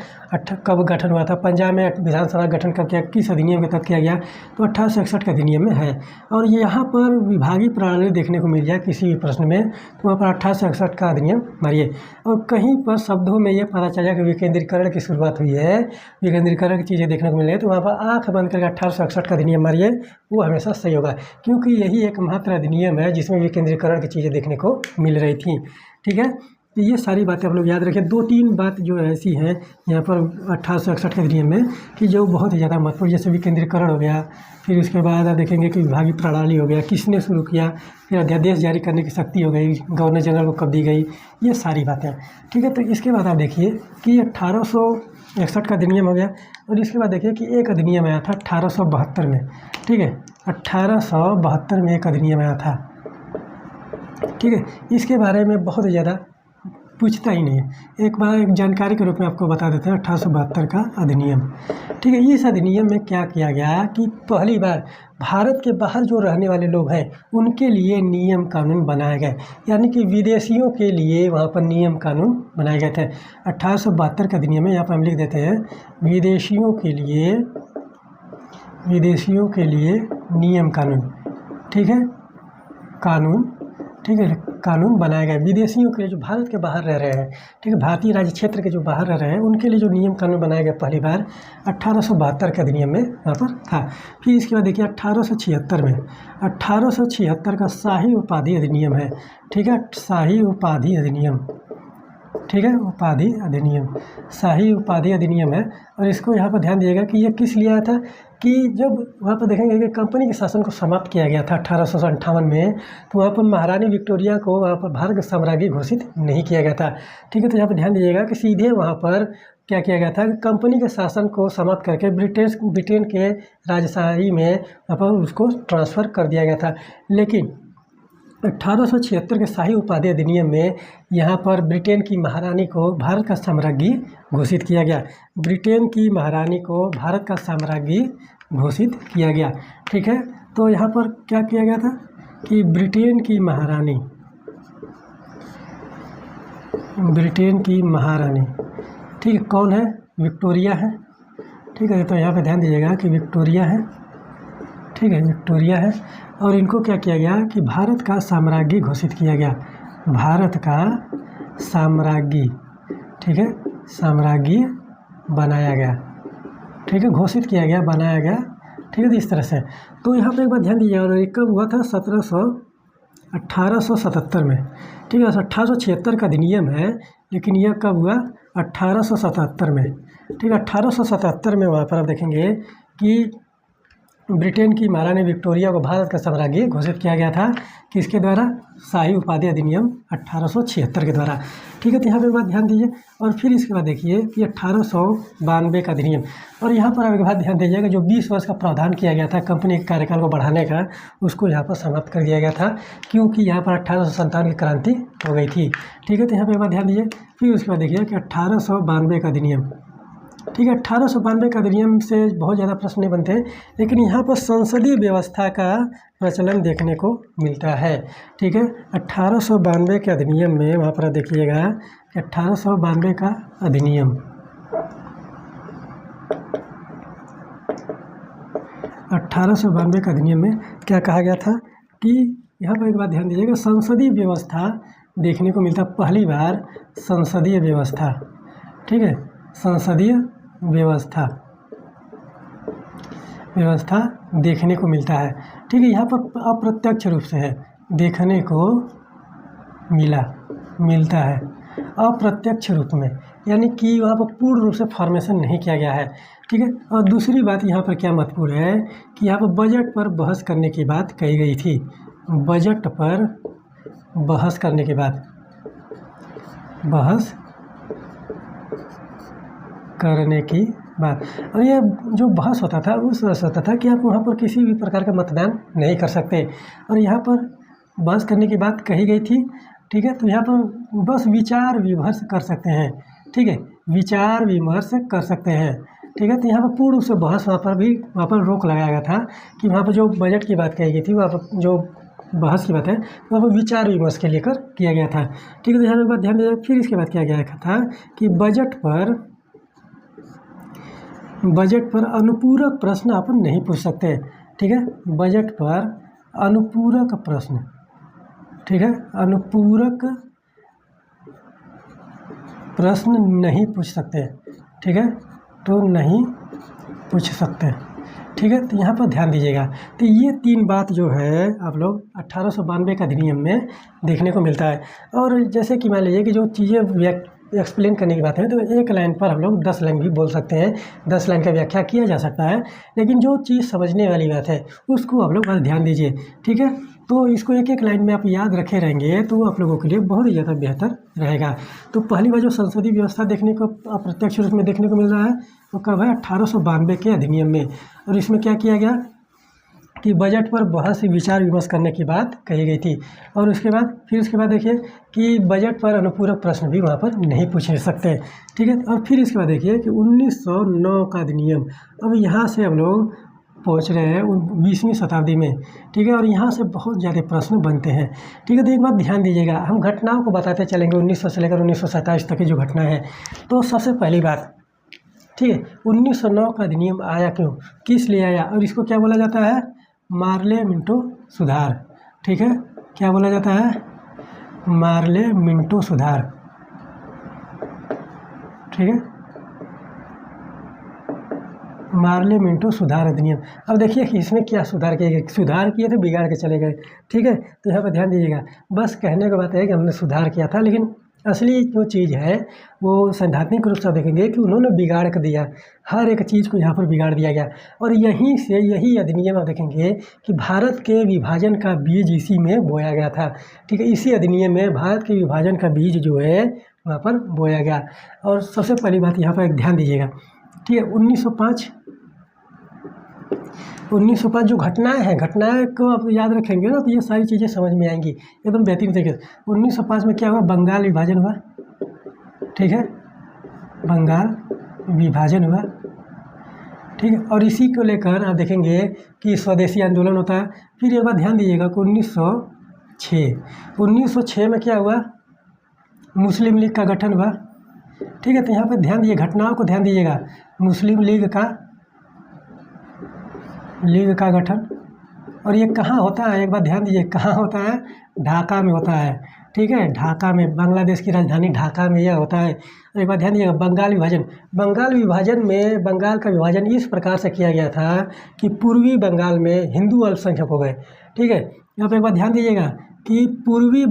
कब गठन हुआ था? पंजाब में विधानसभा गठन कब किया, किस अधिनियम के तहत किया गया? तो 1861 के अधिनियम में है। और यहाँ पर विभागीय प्रणाली देखने को मिल जाए किसी भी प्रश्न में, तो वहाँ पर 1861 का अधिनियम मारिए, और कहीं पर शब्दों में ये पता चला कि विकेंद्रीकरण की शुरुआत हुई है, विकेंद्रीकरण की चीज़ें देखने को मिल रही है, तो वहाँ पर आँख बंद करके 1861 का अधिनियम मारिए, वो हमेशा सही होगा, क्योंकि यही एकमात्र अधिनियम है जिसमें विकेंद्रीकरण की चीज़ें देखने को मिल रही थी, ठीक है। तो ये सारी बातें आप लोग याद रखें। 2-3 बात जो ऐसी हैं यहाँ पर 1861 के अधिनियम में कि जो बहुत ही ज़्यादा महत्वपूर्ण, जैसे विकेंद्रीकरण हो गया, फिर उसके बाद आप देखेंगे कि विभागीय प्रणाली हो गया, किसने शुरू किया, फिर अध्यादेश जारी करने की शक्ति हो गई, गवर्नर जनरल को कब दी गई, ये सारी बातें, ठीक है। तो इसके बाद आप देखिए कि 1861 का अधिनियम हो गया, और इसके बाद देखिए कि एक अधिनियम आया था 1872 में, ठीक है, 1872 में एक अधिनियम आया था, ठीक है। इसके बारे में बहुत ज़्यादा पूछता ही नहीं है, एक बार एक जानकारी के रूप में आपको बता देते हैं। 1872 का अधिनियम, ठीक है। इस अधिनियम में क्या किया गया कि पहली बार भारत के बाहर जो रहने वाले लोग हैं उनके लिए नियम कानून बनाए गए, यानी कि विदेशियों के लिए वहाँ पर नियम कानून बनाए गए थे। 1872 का अधिनियम में यहाँ पर हम लिख देते हैं, विदेशियों के लिए नियम कानून, ठीक है, कानून, ठीक है, कानून बनाए गए विदेशियों के लिए जो भारत के बाहर रह रहे हैं, ठीक है, भारतीय राज्य क्षेत्र के जो बाहर रह रहे हैं उनके लिए जो नियम कानून बनाए गए पहली बार 1872 के अधिनियम में यहाँ पर था। फिर इसके बाद देखिए 1876 का शाही उपाधि अधिनियम है, ठीक है, शाही उपाधि अधिनियम, ठीक है, शाही उपाधि अधिनियम है। और इसको यहाँ पर ध्यान दिएगा कि ये किस लिए आया था कि जब वहाँ पर देखेंगे कि कंपनी के शासन को समाप्त किया गया था 1858 में, तो वहाँ पर महारानी विक्टोरिया को वहाँ पर भारत का साम्राज्य घोषित नहीं किया गया था, ठीक है। तो यहाँ पर ध्यान दीजिएगा कि सीधे वहाँ पर क्या किया गया था कि कंपनी के शासन को समाप्त करके ब्रिटेन के राजशाही में वहाँ पर उसको ट्रांसफ़र कर दिया गया था। लेकिन 1876 के शाही उपाधि अधिनियम में यहाँ पर ब्रिटेन की महारानी को भारत का साम्राज्ञी घोषित किया गया। ब्रिटेन की महारानी को भारत का साम्राज्ञी घोषित किया गया। ठीक है, तो यहाँ पर क्या किया गया था कि ब्रिटेन की महारानी ठीक है, कौन है? विक्टोरिया है। ठीक है, तो यहाँ पे ध्यान दीजिएगा कि विक्टोरिया है। ठीक है, विक्टोरिया है, और इनको क्या किया गया कि भारत का साम्राज्ञी घोषित किया गया। भारत का साम्राज्ञी, ठीक है, साम्राज्ञी बनाया गया। ठीक है, घोषित किया गया, बनाया गया। ठीक है, तो इस तरह से। तो यहाँ पे एक बात ध्यान दीजिएगा, और ये कब हुआ था? 1877 में। ठीक है, 1876 का अधिनियम है, लेकिन यह कब हुआ? 1877 में। ठीक है, 1877 में वहाँ पर आप देखेंगे कि ब्रिटेन की महारानी विक्टोरिया को भारत का साम्राज्ञी घोषित किया गया था। किसके द्वारा? शाही उपाधि अधिनियम 1876 के द्वारा। ठीक है, तो यहाँ पे एक बात ध्यान दीजिए, और फिर इसके बाद देखिए कि 1892 का अधिनियम, और यहाँ पर आप एक बात ध्यान दीजिएगा, जो 20 वर्ष का प्रावधान किया गया था कंपनी के कार्यकाल को बढ़ाने का, उसको यहाँ पर समाप्त कर दिया गया था, क्योंकि यहाँ पर 1857 की क्रांति हो गई थी। ठीक है, तो यहाँ पर एक बात ध्यान दीजिए। फिर उसके बाद देखिए कि 1892 का अधिनियम। ठीक है, 1892 का अधिनियम से बहुत ज़्यादा प्रश्न नहीं बनते, लेकिन यहाँ पर संसदीय व्यवस्था का प्रचलन देखने को मिलता है। ठीक है, 1892 के अधिनियम में वहाँ पर देखिएगा कि 1892 का अधिनियम, 1892 का अधिनियम में क्या कहा गया था कि यहाँ पर एक बात ध्यान दीजिएगा, संसदीय व्यवस्था देखने को मिलता, पहली बार संसदीय व्यवस्था। ठीक है, संसदीय व्यवस्था देखने को मिलता है। ठीक है, यहाँ पर अप्रत्यक्ष रूप से है, देखने को मिलता है अप्रत्यक्ष रूप में, यानी कि वहाँ पर पूर्ण रूप से फॉर्मेशन नहीं किया गया है। ठीक है, और दूसरी बात यहाँ पर क्या महत्वपूर्ण है कि यहाँ पर बजट पर बहस करने की बात कही गई थी। बजट पर बहस करने के बाद और ये जो बहस होता था उस वजह से होता था कि आप वहाँ पर किसी भी प्रकार का मतदान नहीं कर सकते, और यहाँ पर बहस करने की बात कही गई थी। ठीक है, तो यहाँ पर बस विचार विमर्श कर सकते हैं। ठीक है, विचार विमर्श कर सकते हैं। ठीक है, तो यहाँ पर पूर्ण रूप से बहस वहाँ पर रोक लगाया गया था कि वहाँ पर जो बजट की बात कही गई थी, वहाँ पर जो बहस की बात है वहाँ पर विचार विमर्श के लेकर किया गया था। ठीक है, तो यहाँ पर ध्यान दीजिए। फिर इसके बाद किया गया था कि बजट पर अनुपूरक प्रश्न आप नहीं पूछ सकते। ठीक है, बजट पर अनुपूरक प्रश्न, ठीक है, अनुपूरक प्रश्न नहीं पूछ सकते। ठीक है, तो नहीं पूछ सकते। ठीक है, तो यहाँ पर ध्यान दीजिएगा। तो ये तीन बात जो है आप लोग 1892 का अधिनियम में देखने को मिलता है। और जैसे कि मान लीजिए कि जो चीज़ें एक्सप्लेन करने की बात है, तो एक लाइन पर हम लोग 10 लाइन भी बोल सकते हैं, 10 लाइन का व्याख्या किया जा सकता है, लेकिन जो चीज़ समझने वाली बात है उसको आप लोग बस ध्यान दीजिए। ठीक है, तो इसको एक एक लाइन में आप याद रखे रहेंगे तो आप लोगों के लिए बहुत ही ज़्यादा बेहतर रहेगा। तो पहली बार जो संसदीय व्यवस्था देखने को अप्रत्यक्ष रूप में देखने को मिल रहा है वो कब है? 1892 के अधिनियम में। और इसमें क्या किया गया कि बजट पर बहुत सी विचार विमर्श करने की बात कही गई थी। और उसके बाद देखिए कि बजट पर अनुपूरक प्रश्न भी वहाँ पर नहीं पूछ सकते। ठीक है, और फिर इसके बाद देखिए कि 1909 का अधिनियम। अब यहाँ से हम लोग पहुँच रहे हैं 20वीं शताब्दी में। ठीक है, और यहाँ से बहुत ज़्यादा प्रश्न बनते हैं। ठीक है, तो एक बात ध्यान दीजिएगा, हम घटनाओं को बताते चलेंगे 1900 से लेकर 1927 तक की जो घटना है। तो सबसे पहली बात, ठीक है, 1909 का अधिनियम आया क्यों, किस लिए आया, और इसको क्या बोला जाता है? मार्ले मिंटो सुधार। ठीक है, क्या बोला जाता है? मार्ले मिंटो सुधार। ठीक है, मार्ले मिंटो सुधार अधिनियम। अब देखिए कि इसमें क्या सुधार किए गए, सुधार किए थे बिगाड़ के चले गए। ठीक है, तो यहाँ पर ध्यान दीजिएगा, बस कहने का बात है कि हमने सुधार किया था, लेकिन असली जो चीज़ है वो सैद्धांतिक रूप से देखेंगे कि उन्होंने बिगाड़ कर दिया, हर एक चीज़ को यहाँ पर बिगाड़ दिया गया। और यहीं से यही अधिनियम आप देखेंगे कि भारत के विभाजन का बीज इसी में बोया गया था। ठीक है, इसी अधिनियम में भारत के विभाजन का बीज जो है वहाँ पर बोया गया। और सबसे पहली बात यहाँ पर एक ध्यान दीजिएगा, ठीक है, 1905 1905 जो घटनाएं को आप याद रखेंगे ना, तो ये सारी चीज़ें समझ में आएंगी एकदम बेहतरीन तरीके से। 1905 में क्या हुआ, बंगाल विभाजन हुआ, ठीक है, बंगाल विभाजन हुआ, ठीक है। और इसी को लेकर आप देखेंगे कि स्वदेशी आंदोलन होता है। फिर एक बार ध्यान दीजिएगा कि 1906 में क्या हुआ, मुस्लिम लीग का गठन हुआ, ठीक है। तो यहाँ पे ध्यान दीजिए, घटनाओं को ध्यान दीजिएगा। मुस्लिम लीग का गठन, और ये कहाँ होता है, एक बार ध्यान दीजिए, कहाँ होता है, ढाका में होता है, ठीक है, ढाका में, बांग्लादेश की राजधानी ढाका में यह होता है। और एक बार ध्यान दीजिएगा, बंगाल विभाजन में बंगाल का विभाजन इस प्रकार से किया गया था कि पूर्वी बंगाल में हिंदू अल्पसंख्यक हो गए, ठीक है। यहाँ पर एक बार ध्यान दीजिएगा कि पूर्वी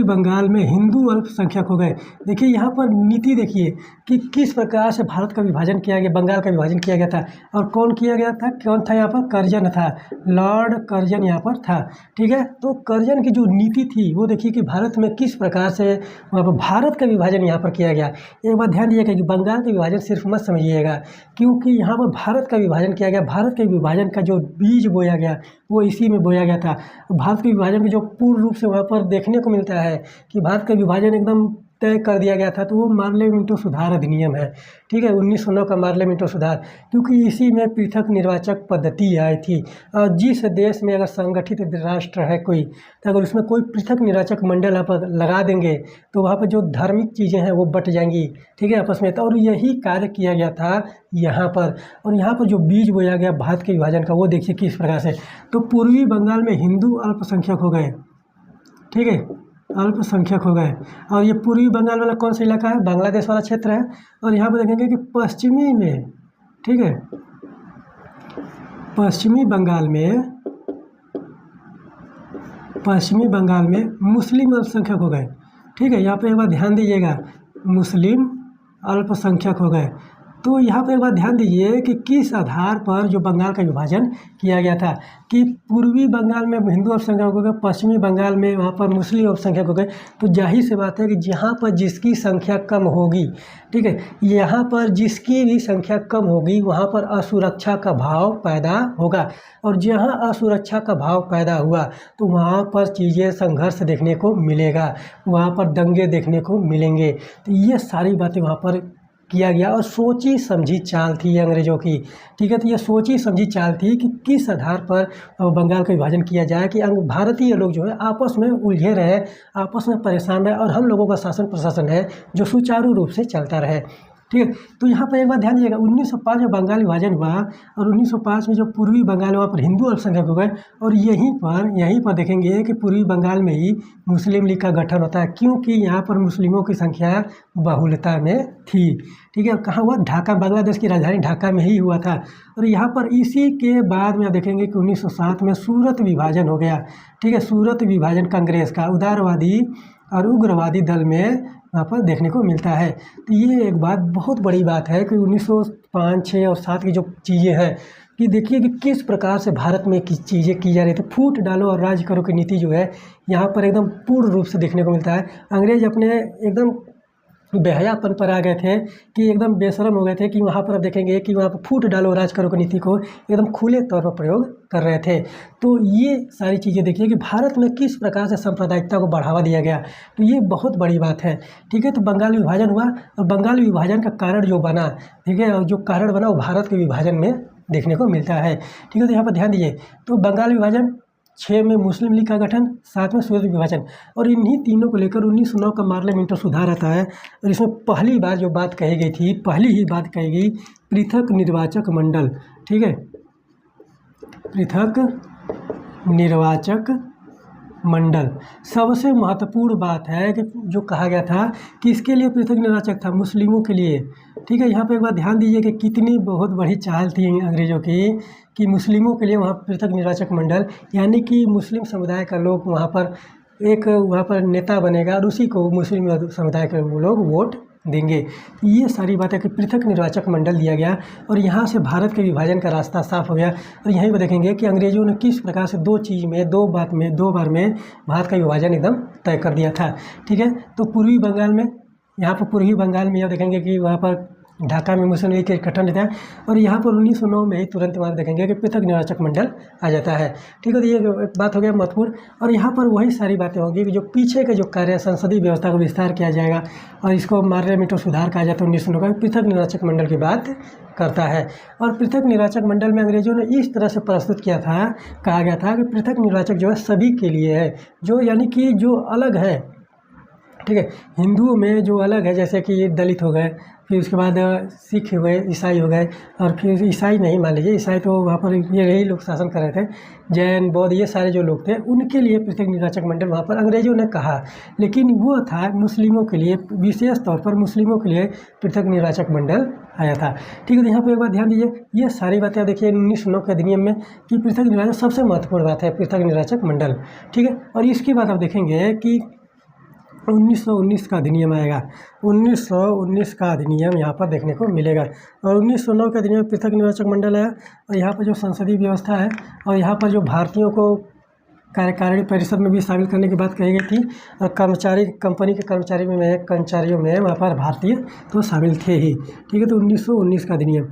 बंगाल में हिंदू अल्पसंख्यक हो गए। देखिए यहाँ पर नीति देखिए कि किस प्रकार से भारत का विभाजन किया गया, बंगाल का विभाजन किया गया था। और कौन किया गया था, कौन था यहाँ पर, कर्जन था, लॉर्ड कर्जन यहाँ पर था, ठीक है। तो कर्जन की जो नीति थी वो देखिए कि भारत में किस प्रकार से वहाँ पर भारत का विभाजन यहाँ पर किया गया। एक बार ध्यान दीजिएगा कि बंगाल का विभाजन सिर्फ मत समझिएगा, क्योंकि यहाँ पर भारत का विभाजन किया गया। भारत के विभाजन का जो बीज बोया गया वो इसी में बोया गया था। भारत के विभाजन के जो पूर्ण रूप से वहाँ पर देखने को मिलता है कि भारत का विभाजन एकदम तय कर दिया गया था, तो वो मार्ले-मिंटो सुधार अधिनियम है, ठीक है, 1909 का मार्ले-मिंटो सुधार, क्योंकि इसी में पृथक निर्वाचक पद्धति आई थी। और जिस देश में अगर संगठित राष्ट्र है कोई, तो अगर उसमें कोई पृथक निर्वाचक मंडल आप लगा देंगे तो वहाँ पर जो धार्मिक चीज़ें हैं वो बट जाएंगी, ठीक है, आपस में। और यही कार्य किया गया था यहाँ पर। और यहाँ पर जो बीज बोया गया भारत के विभाजन का, वो देखिए किस प्रकार से। तो पूर्वी बंगाल में हिंदू अल्पसंख्यक हो गए, ठीक है, अल्पसंख्यक हो गए। और ये पूर्वी बंगाल वाला कौन सा इलाका है, बांग्लादेश वाला क्षेत्र है। और यहाँ पर देखेंगे कि पश्चिमी में, ठीक है, पश्चिमी बंगाल में मुस्लिम अल्पसंख्यक हो गए, ठीक है। यहाँ पे एक बार ध्यान दीजिएगा, मुस्लिम अल्पसंख्यक हो गए। तो यहाँ पर एक बार ध्यान दीजिए कि किस आधार पर जो बंगाल का विभाजन किया गया था कि पूर्वी बंगाल में हिंदू अल्पसंख्यक हो गए, पश्चिमी बंगाल में वहाँ पर मुस्लिम अल्पसंख्यक हो गए। तो जाहिर सी बात है कि जहाँ पर जिसकी संख्या कम होगी, ठीक है, यहाँ पर जिसकी भी संख्या कम होगी वहाँ पर असुरक्षा का भाव पैदा होगा। और जहाँ असुरक्षा का भाव पैदा हुआ तो वहाँ पर चीज़ें संघर्ष देखने को मिलेगा, वहाँ पर दंगे देखने को मिलेंगे। तो ये सारी बातें वहाँ पर किया गया और सोची समझी चाल थी अंग्रेज़ों की, ठीक है। तो ये सोची समझी चाल थी कि किस आधार पर बंगाल का विभाजन किया जाए कि भारतीय लोग जो है आपस में उलझे रहे, आपस में परेशान रहे, और हम लोगों का शासन प्रशासन है जो सुचारू रूप से चलता रहे, ठीक है। तो यहाँ पर एक बार ध्यान दीजिएगा, 1905 में बंगाल विभाजन हुआ और 1905 में जो पूर्वी बंगाल वहाँ पर हिंदू अल्पसंख्यक हो गए। और यहीं पर देखेंगे कि पूर्वी बंगाल में ही मुस्लिम लीग का गठन होता है, क्योंकि यहाँ पर मुस्लिमों की संख्या बहुलता में थी, ठीक है। कहाँ हुआ, ढाका, बांग्लादेश की राजधानी ढाका में ही हुआ था। और यहाँ पर इसी के बाद में देखेंगे कि 1907 में सूरत विभाजन हो गया, ठीक है। सूरत विभाजन कांग्रेस का उदारवादी और उग्रवादी दल में वहाँ पर देखने को मिलता है। तो ये एक बात, बहुत बड़ी बात है कि 1905, 6 और 7 की जो चीज़ें हैं कि देखिए कि किस प्रकार से भारत में किस चीज़ें की जा रही थी। फूट डालो और राज करो की नीति जो है यहाँ पर एकदम पूर्ण रूप से देखने को मिलता है। अंग्रेज अपने एकदम बेहयापन पर आ गए थे कि एकदम बेशरम हो गए थे कि वहाँ पर आप देखेंगे कि वहाँ पर फूट डालो राज करो की नीति को एकदम खुले तौर पर प्रयोग कर रहे थे। तो ये सारी चीज़ें देखिए कि भारत में किस प्रकार से सांप्रदायिकता को बढ़ावा दिया गया, तो ये बहुत बड़ी बात है, ठीक है। तो बंगाल विभाजन हुआ और बंगाल विभाजन का कारण जो बना, ठीक है, और जो कारण बना वो भारत के विभाजन में देखने को मिलता है, ठीक है। तो यहाँ पर ध्यान दीजिए, तो बंगाल विभाजन, 6 में मुस्लिम लीग का गठन, 7 में सूरत विभाजन, और इन्हीं तीनों को लेकर 1909 का मार्ले-मिंटो सुधार आता है। और इसमें पहली बार जो बात कही गई थी, पहली ही बात कही गई पृथक निर्वाचक मंडल, ठीक है, पृथक निर्वाचक मंडल। सबसे महत्वपूर्ण बात है कि जो कहा गया था कि इसके लिए पृथक निर्वाचक था मुस्लिमों के लिए, ठीक है। यहाँ पे एक बार ध्यान दीजिए कि कितनी बहुत बड़ी चाल थी अंग्रेज़ों की कि मुस्लिमों के लिए वहाँ पृथक निर्वाचक मंडल, यानी कि मुस्लिम समुदाय का लोग वहाँ पर नेता बनेगा और उसी को मुस्लिम समुदाय के लोग वोट देंगे। ये सारी बातें कि पृथक निर्वाचक मंडल दिया गया और यहाँ से भारत के विभाजन का रास्ता साफ हो गया। और यहीं पर देखेंगे कि अंग्रेज़ों ने किस प्रकार से दो बार में भारत का विभाजन एकदम तय कर दिया था, ठीक है। तो पूर्वी बंगाल में यहाँ पर पूर्वी बंगाल में आप देखेंगे कि वहाँ पर ढाका में मुस्लिम लीग के गठन रहता है, और यहाँ पर 1909 में ही तुरंत वहाँ देखेंगे कि पृथक निर्वाचक मंडल आ जाता है। ठीक है, तो ये एक बात हो गया महत्वपूर्ण। और यहाँ पर वही सारी बातें होंगी कि जो पीछे के जो कार्य संसदीय व्यवस्था को विस्तार किया जाएगा और इसको पार्लियामेंट सुधार कहा जाता है 1909 का, पृथक निर्वाचक मंडल की बात करता है। और पृथक निर्वाचक मंडल में अंग्रेजों ने इस तरह से प्रस्तुत किया था, कहा गया था कि पृथक निर्वाचक जो है सभी के लिए है, जो यानी कि जो अलग है, ठीक है, हिंदुओं में जो अलग है, जैसे कि ये दलित हो गए, फिर उसके बाद सिख हो गए, ईसाई हो गए, और फिर ईसाई नहीं मान लीजिए, ईसाई तो वहाँ पर ये यही लोग शासन कर रहे थे, जैन बौद्ध ये सारे जो लोग थे उनके लिए पृथक निर्वाचक मंडल वहाँ पर अंग्रेजों ने कहा, लेकिन वो था मुस्लिमों के लिए, विशेष तौर पर मुस्लिमों के लिए पृथक निर्वाचक मंडल आया था। ठीक है, तो यहाँ पर एक बात ध्यान दीजिए, ये सारी बातें देखिए 1909 के अधिनियम में कि पृथक निर्वाचक सबसे महत्वपूर्ण बात है, पृथक निर्वाचक मंडल। ठीक है, और इसके बाद आप देखेंगे कि 1919 का अधिनियम आएगा। 1919 का अधिनियम यहाँ पर देखने को मिलेगा, और 1909 के अधिनियम पृथक निर्वाचक मंडल आया, और यहाँ पर जो संसदीय व्यवस्था है, और यहाँ पर जो भारतीयों को कार्यकारिणी परिषद में भी शामिल करने की बात कही गई थी, और कर्मचारी कंपनी के कर्मचारियों में वहाँ पर भारतीय तो शामिल थे ही। ठीक है, तो 1919 का अधिनियम,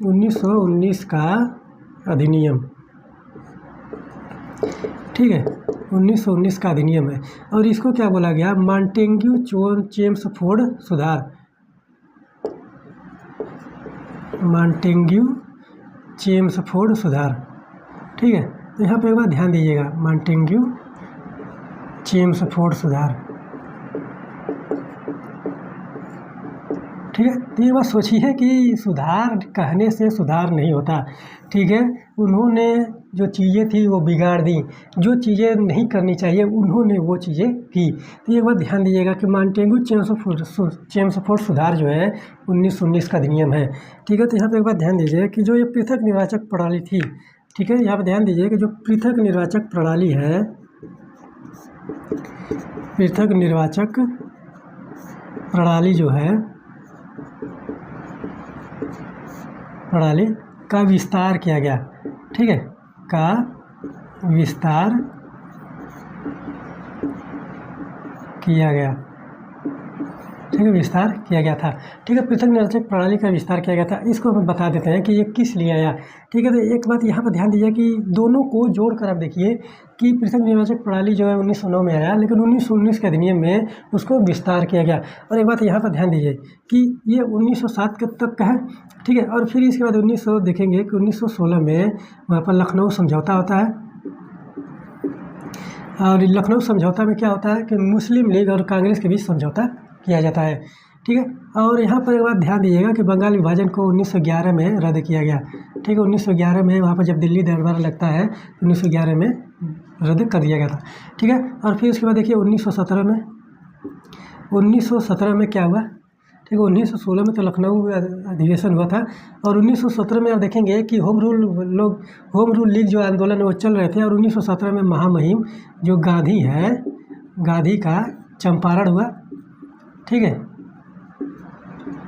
1919 का अधिनियम, ठीक है, 1919 का अधिनियम है। और इसको क्या बोला गया, मॉन्टेग्यू चेम्सफोर्ड सुधार, मॉन्टेग्यू चेम्सफोर्ड सुधार। ठीक है, तो यहाँ पे एक बार ध्यान दीजिएगा, मॉन्टेग्यू चेम्सफोर्ड सुधार। ठीक है, तो ये बात सोचिए कि सुधार कहने से सुधार नहीं होता। ठीक है, उन्होंने जो चीज़ें थी वो बिगाड़ दी, जो चीज़ें नहीं करनी चाहिए उन्होंने वो चीज़ें की। तो ये बात ध्यान दीजिएगा कि मॉन्टेग्यू चेम्सफोर्ड सुधार जो है 1919 का अधिनियम है। ठीक है, तो यहाँ पे एक बात ध्यान दीजिए कि जो ये पृथक निर्वाचक प्रणाली थी, ठीक है, यहाँ पे ध्यान दीजिए कि जो पृथक निर्वाचक प्रणाली है, पृथक निर्वाचक प्रणाली जो है, प्रणाली का विस्तार किया गया। ठीक है, का विस्तार किया गया। ठीक है, विस्तार किया गया था। ठीक है, पृथक निर्वाचक प्रणाली का विस्तार किया गया था। इसको हम बता देते हैं कि ये किस लिए आया। ठीक है, तो एक बात यहाँ पर ध्यान दीजिए कि दोनों को जोड़कर आप देखिए कि पृथक निर्वाचक प्रणाली जो है 1909 में आया, लेकिन 1919 के अधिनियम में उसको विस्तार किया गया। और एक बात यहाँ पर ध्यान दीजिए कि ये 1907 तक का है। ठीक है, और फिर इसके बाद 1900 देखेंगे कि 1916 में वहाँ पर लखनऊ समझौता होता है, और लखनऊ समझौता में क्या होता है कि मुस्लिम लीग और कांग्रेस के बीच समझौता किया जाता है। ठीक है, और यहाँ पर एक बात ध्यान दीजिएगा कि बंगाल विभाजन को 1911 में रद्द किया गया। ठीक है, 1911 में वहाँ पर जब दिल्ली दरबार लगता है 1911 में रद्द कर दिया गया था। ठीक है, और फिर उसके बाद देखिए 1917 में क्या हुआ। ठीक है, 1916 में तो लखनऊ अधिवेशन हुआ था, और 1917 में आप देखेंगे कि होम रूल लीग जो आंदोलन है वो चल रहे थे, और 1917 में महामहिम जो गांधी है, गांधी का चंपारण हुआ। ठीक है,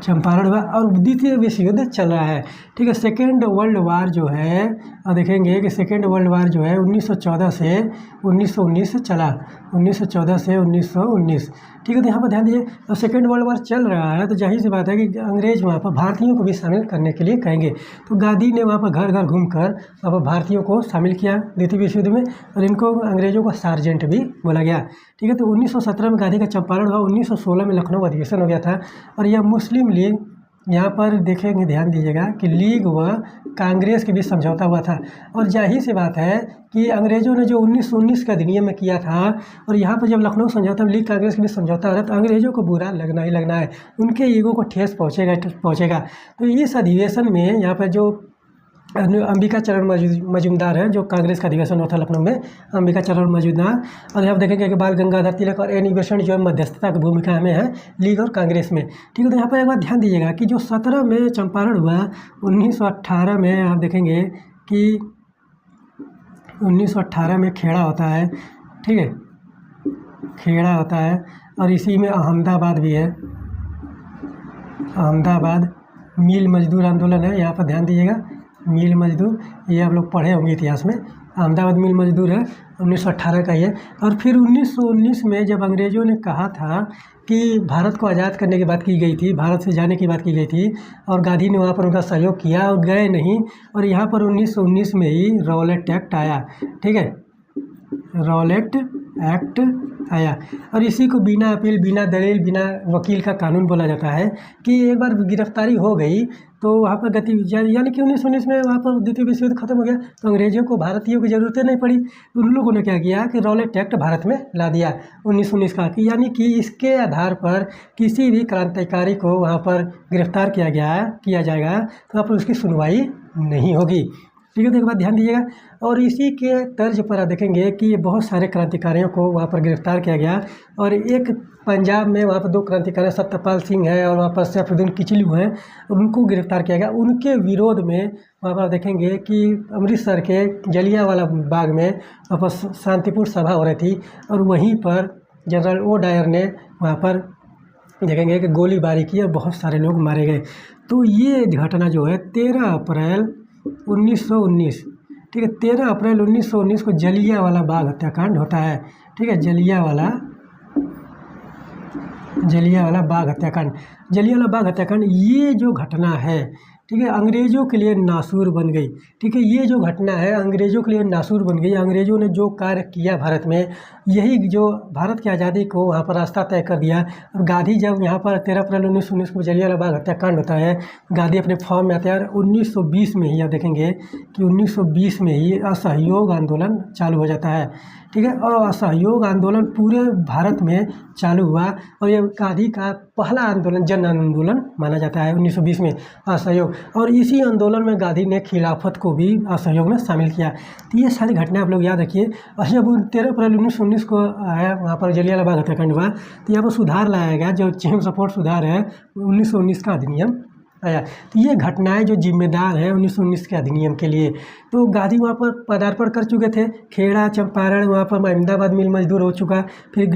चंपारण हुआ, और द्वितीय विश्व युद्ध चल रहा है। ठीक है, सेकेंड वर्ल्ड वार जो है, और देखेंगे कि सेकेंड वर्ल्ड वार जो है 1914 से 1919 चला, 1914 से 1919। ठीक है, तो यहाँ पर ध्यान दीजिए, और सेकेंड वर्ल्ड वार चल रहा है तो जाहिर सी बात है कि अंग्रेज वहाँ पर भारतीयों को भी शामिल करने के लिए कहेंगे। तो गांधी ने वहाँ पर घर घर घूमकर वहाँ पर भारतीयों को शामिल किया द्वितीय विश्व युद्ध में, और इनको अंग्रेजों को सार्जेंट भी बोला गया। ठीक है, तो 1917 में गांधी का चंपारण हुआ, 1916 में लखनऊ अधिवेशन हो गया था, और यह मुस्लिम लीग, यहाँ पर देखेंगे, ध्यान दीजिएगा कि लीग व कांग्रेस के बीच समझौता हुआ था। और जाहिर सी बात है कि अंग्रेज़ों ने जो 1919 का अधिनियम में किया था, और यहाँ पर जब लखनऊ समझौता में लीग कांग्रेस के बीच समझौता हो रहा है, तो अंग्रेज़ों को बुरा लगना ही लगना है, उनके ईगो को ठेस पहुँचेगा। तो इस अधिवेशन में यहाँ पर जो अंबिका चरण मजूमदार है, जो कांग्रेस का अधिवेशन हुआ था लखनऊ में, अंबिका चरण मजूमदार, और यहाँ देखेंगे कि बाल गंगाधर तिलक और एनी बेसेंट जो है मध्यस्थता की भूमिका में है लीग और कांग्रेस में। ठीक है, तो यहाँ पर एक बात ध्यान दीजिएगा कि जो 17 में चंपारण हुआ, 1918 में आप देखेंगे कि 1918 में खेड़ा होता है। ठीक है, खेड़ा होता है, और इसी में अहमदाबाद भी है, अहमदाबाद मिल मजदूर आंदोलन है। यहाँ पर ध्यान दीजिएगा, मिल मजदूर, ये आप लोग पढ़े होंगे इतिहास में, अहमदाबाद मिल मजदूर है, 1918 का ही है। और फिर 1919 में जब अंग्रेज़ों ने कहा था कि भारत को आज़ाद करने की बात की गई थी, भारत से जाने की बात की गई थी, और गांधी ने वहाँ पर उनका सहयोग किया और गए नहीं, और यहाँ पर 1919 में ही रॉलेट एक्ट आया, ठीक है, रॉलेट एक्ट आया। और इसी को बिना अपील, बिना दलील, बिना वकील का कानून बोला जाता है कि एक बार गिरफ्तारी हो गई तो वहाँ पर यानी कि 1919 में वहाँ पर द्वितीय विश्व युद्ध खत्म हो गया, तो अंग्रेज़ों को भारतीयों की ज़रूरत नहीं पड़ी। उन लोगों ने क्या किया कि रॉलेट एक्ट भारत में ला दिया 1919 का, कि यानी कि इसके आधार पर किसी भी क्रांतिकारी को वहाँ पर गिरफ्तार किया जाएगा तो वहाँ पर उसकी सुनवाई नहीं होगी, ठीक है। तो एक बात ध्यान दीजिएगा। और इसी के तर्ज पर आप देखेंगे कि बहुत सारे क्रांतिकारियों को वहाँ पर गिरफ्तार किया गया, और एक पंजाब में वहाँ पर 2 क्रांतिकारी सत्यपाल सिंह है और वहाँ पर सैफुद्दीन किचलू हैं, उनको गिरफ्तार किया गया। उनके विरोध में वहाँ पर देखेंगे कि अमृतसर के जलियांवाला बाग में वहाँ पर शांतिपूर्ण सभा हो रही थी, और वहीं पर जनरल ओ डायर ने वहाँ पर देखेंगे कि गोलीबारी की और बहुत सारे लोग मारे गए। तो ये घटना जो है 13 अप्रैल 1919, ठीक है, 13 अप्रैल 1919 को जलियांवाला बाग हत्याकांड होता है, ठीक है, जलियांवाला बाग हत्याकांड ये जो घटना है, ठीक है, अंग्रेज़ों के लिए नासूर बन गई, ठीक है। ये जो घटना है अंग्रेज़ों के लिए नासूर बन गई। अंग्रेज़ों ने जो कार्य किया भारत में, यही जो भारत की आज़ादी को वहाँ पर रास्ता तय कर दिया। और गांधी जब यहाँ पर 13 अप्रैल 1919 को जलियांवाला बाग हत्याकांड होता है, गांधी अपने फॉर्म में आते हैं, और 1920 में ही आप देखेंगे कि 1920 में ही असहयोग आंदोलन चालू हो जाता है, ठीक है। और असहयोग आंदोलन पूरे भारत में चालू हुआ, और ये गांधी का पहला आंदोलन, जन आंदोलन माना जाता है 1920 में, असहयोग। और इसी आंदोलन में गांधी ने खिलाफत को भी असहयोग में शामिल किया। तो ये सारी घटनाएं आप लोग याद रखिए। और जब 13 अप्रैल 1919 को आया वहाँ पर जलियांवाला बाग हत्याकांड हुआ, तो यहाँ पर सुधार लाया गया, जो चेम सपोर्ट सुधार है, 1919 का अधिनियम आया। तो ये घटनाएं जो जिम्मेदार हैं 1919 के अधिनियम के लिए। तो गांधी वहाँ पर पदार्पण कर चुके थे, खेड़ा, चंपारण, वहाँ पर अहमदाबाद मिल मजदूर हो चुका, फिर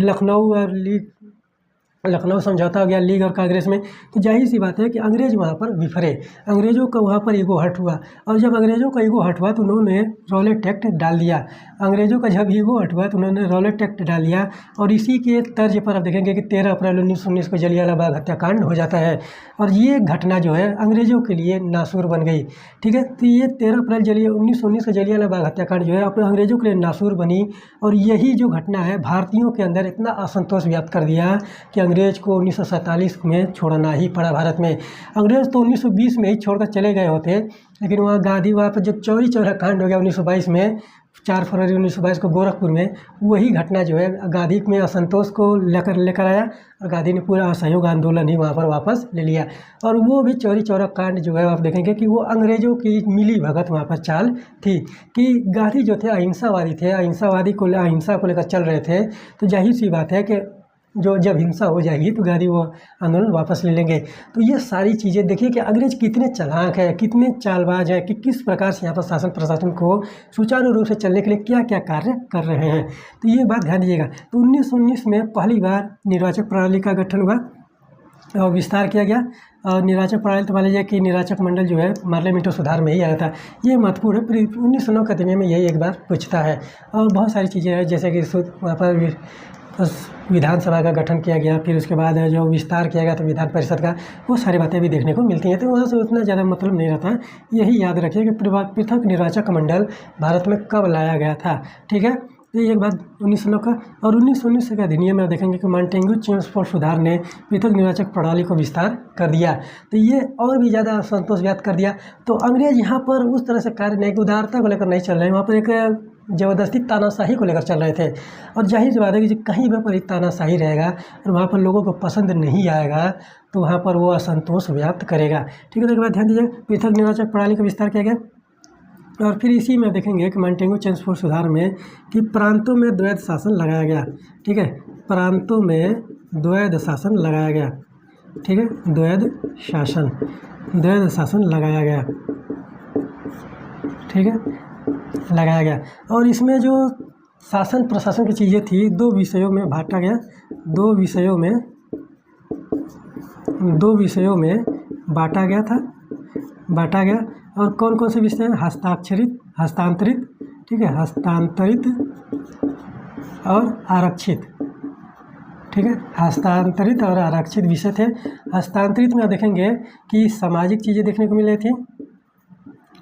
लखनऊ समझौता हो गया लीग और कांग्रेस में। तो जाहिर सी बात है कि अंग्रेज़ वहाँ पर बिफरे, अंग्रेज़ों का वहाँ पर ईगो हर्ट हुआ, और जब अंग्रेज़ों का ईगो हर्ट हुआ तो उन्होंने रॉलेट एक्ट डाल दिया। अंग्रेज़ों का जब ईगो हर्ट हुआ तो उन्होंने रॉलेट एक्ट डाल दिया, और इसी के तर्ज पर आप देखेंगे कि 13 अप्रैल 1919 को जलियांवाला बाग हत्याकांड हो जाता है। और ये घटना जो है अंग्रेज़ों के लिए नासूर बन गई, ठीक है। तो ये 13 अप्रैल 1919 का जलियांवाला बाग हत्याकांड जो है अपने अंग्रेज़ों के लिए नासूर बनी, और यही जो घटना है भारतीयों के अंदर इतना असंतोष व्यक्त कर दिया कि अंग्रेज़ को 1947 में छोड़ना ही पड़ा भारत में। अंग्रेज़ तो 1920 में ही छोड़कर चले गए होते, लेकिन वहाँ गांधी वहाँ पर जो चौरी चौरा कांड हो गया 1922 में, 4 फरवरी 1922 को गोरखपुर में, वही घटना जो है गांधी में असंतोष को लेकर आया, और गांधी ने पूरा असहयोग आंदोलन ही वहाँ पर वापस ले लिया। और वो भी चौरी चौरा कांड जो है आप देखेंगे कि वो अंग्रेज़ों की मिली भगत वहाँ पर चाल थी, कि गांधी जो थे अहिंसा को लेकर चल रहे थे। तो जाहिर सी बात है कि जब हिंसा हो जाएगी तो गांधी वो आंदोलन वापस ले लेंगे। तो ये सारी चीज़ें देखिए कि अंग्रेज कितने चालाक है, कितने चालबाज है, कि किस प्रकार से यहाँ पर शासन प्रशासन को सुचारू रूप से चलने के लिए क्या क्या कार्य कर रहे हैं। तो ये बात ध्यान दीजिएगा। तो 1919 में पहली बार निर्वाचक प्रणाली का गठन हुआ और विस्तार किया गया। और निर्वाचक प्रणाली तो मान लीजिए कि निर्वाचक मंडल जो है पार्लियामेंट सुधार में ही आया था। ये महत्वपूर्ण है, 1909 के अधिनियम में यही एक बार पूछता है। और बहुत सारी चीज़ें हैं, जैसे कि वहाँ पर विधानसभा का गठन किया गया, फिर उसके बाद जो विस्तार किया गया था विधान परिषद का, वो सारी बातें भी देखने को मिलती हैं। तो वहाँ से उतना ज़्यादा मतलब नहीं रहता है। यही याद रखिए कि पृथक निर्वाचक मंडल भारत में कब लाया गया था, ठीक है। तो ये एक बात 1909 का। और 1919 के अधिनियम में देखेंगे कि मॉन्टेग्यू चेम्सफोर्ड सुधार ने पृथक निर्वाचक प्रणाली को विस्तार कर दिया। तो ये और भी ज़्यादा असंतोष व्यक्त कर दिया। तो अंग्रेज यहाँ पर उस तरह से कार्य नहीं, उदारता को लेकर नहीं चल रहे हैं, वहाँ पर एक ज़बरदस्ती तानाशाही को लेकर चल रहे थे। और जाहिर सी बात है कि कहीं पर तानाशाही रहेगा और वहाँ पर लोगों को पसंद नहीं आएगा, तो वहाँ पर वो असंतोष व्यक्त करेगा, ठीक है। तो एक बात ध्यान दीजिए, पृथक निर्वाचक प्रणाली का विस्तार किया गया। और फिर इसी में देखेंगे कि मॉन्टेग्यू चेम्सफोर्ड सुधार में कि प्रांतों में द्वैध शासन लगाया गया, ठीक है। प्रांतों में द्वैध शासन लगाया गया, ठीक है, द्वैध शासन लगाया गया, ठीक है, लगाया गया। और इसमें जो शासन प्रशासन की चीज़ें थी, 2 विषयों में बांटा गया, 2 विषयों में बांटा गया। और कौन कौन से विषय हैं? हस्तांतरित ठीक है, हस्तांतरित और आरक्षित, ठीक है, हस्तांतरित और आरक्षित विषय थे। हस्तांतरित में आप देखेंगे कि सामाजिक चीज़ें देखने को मिल रही थी,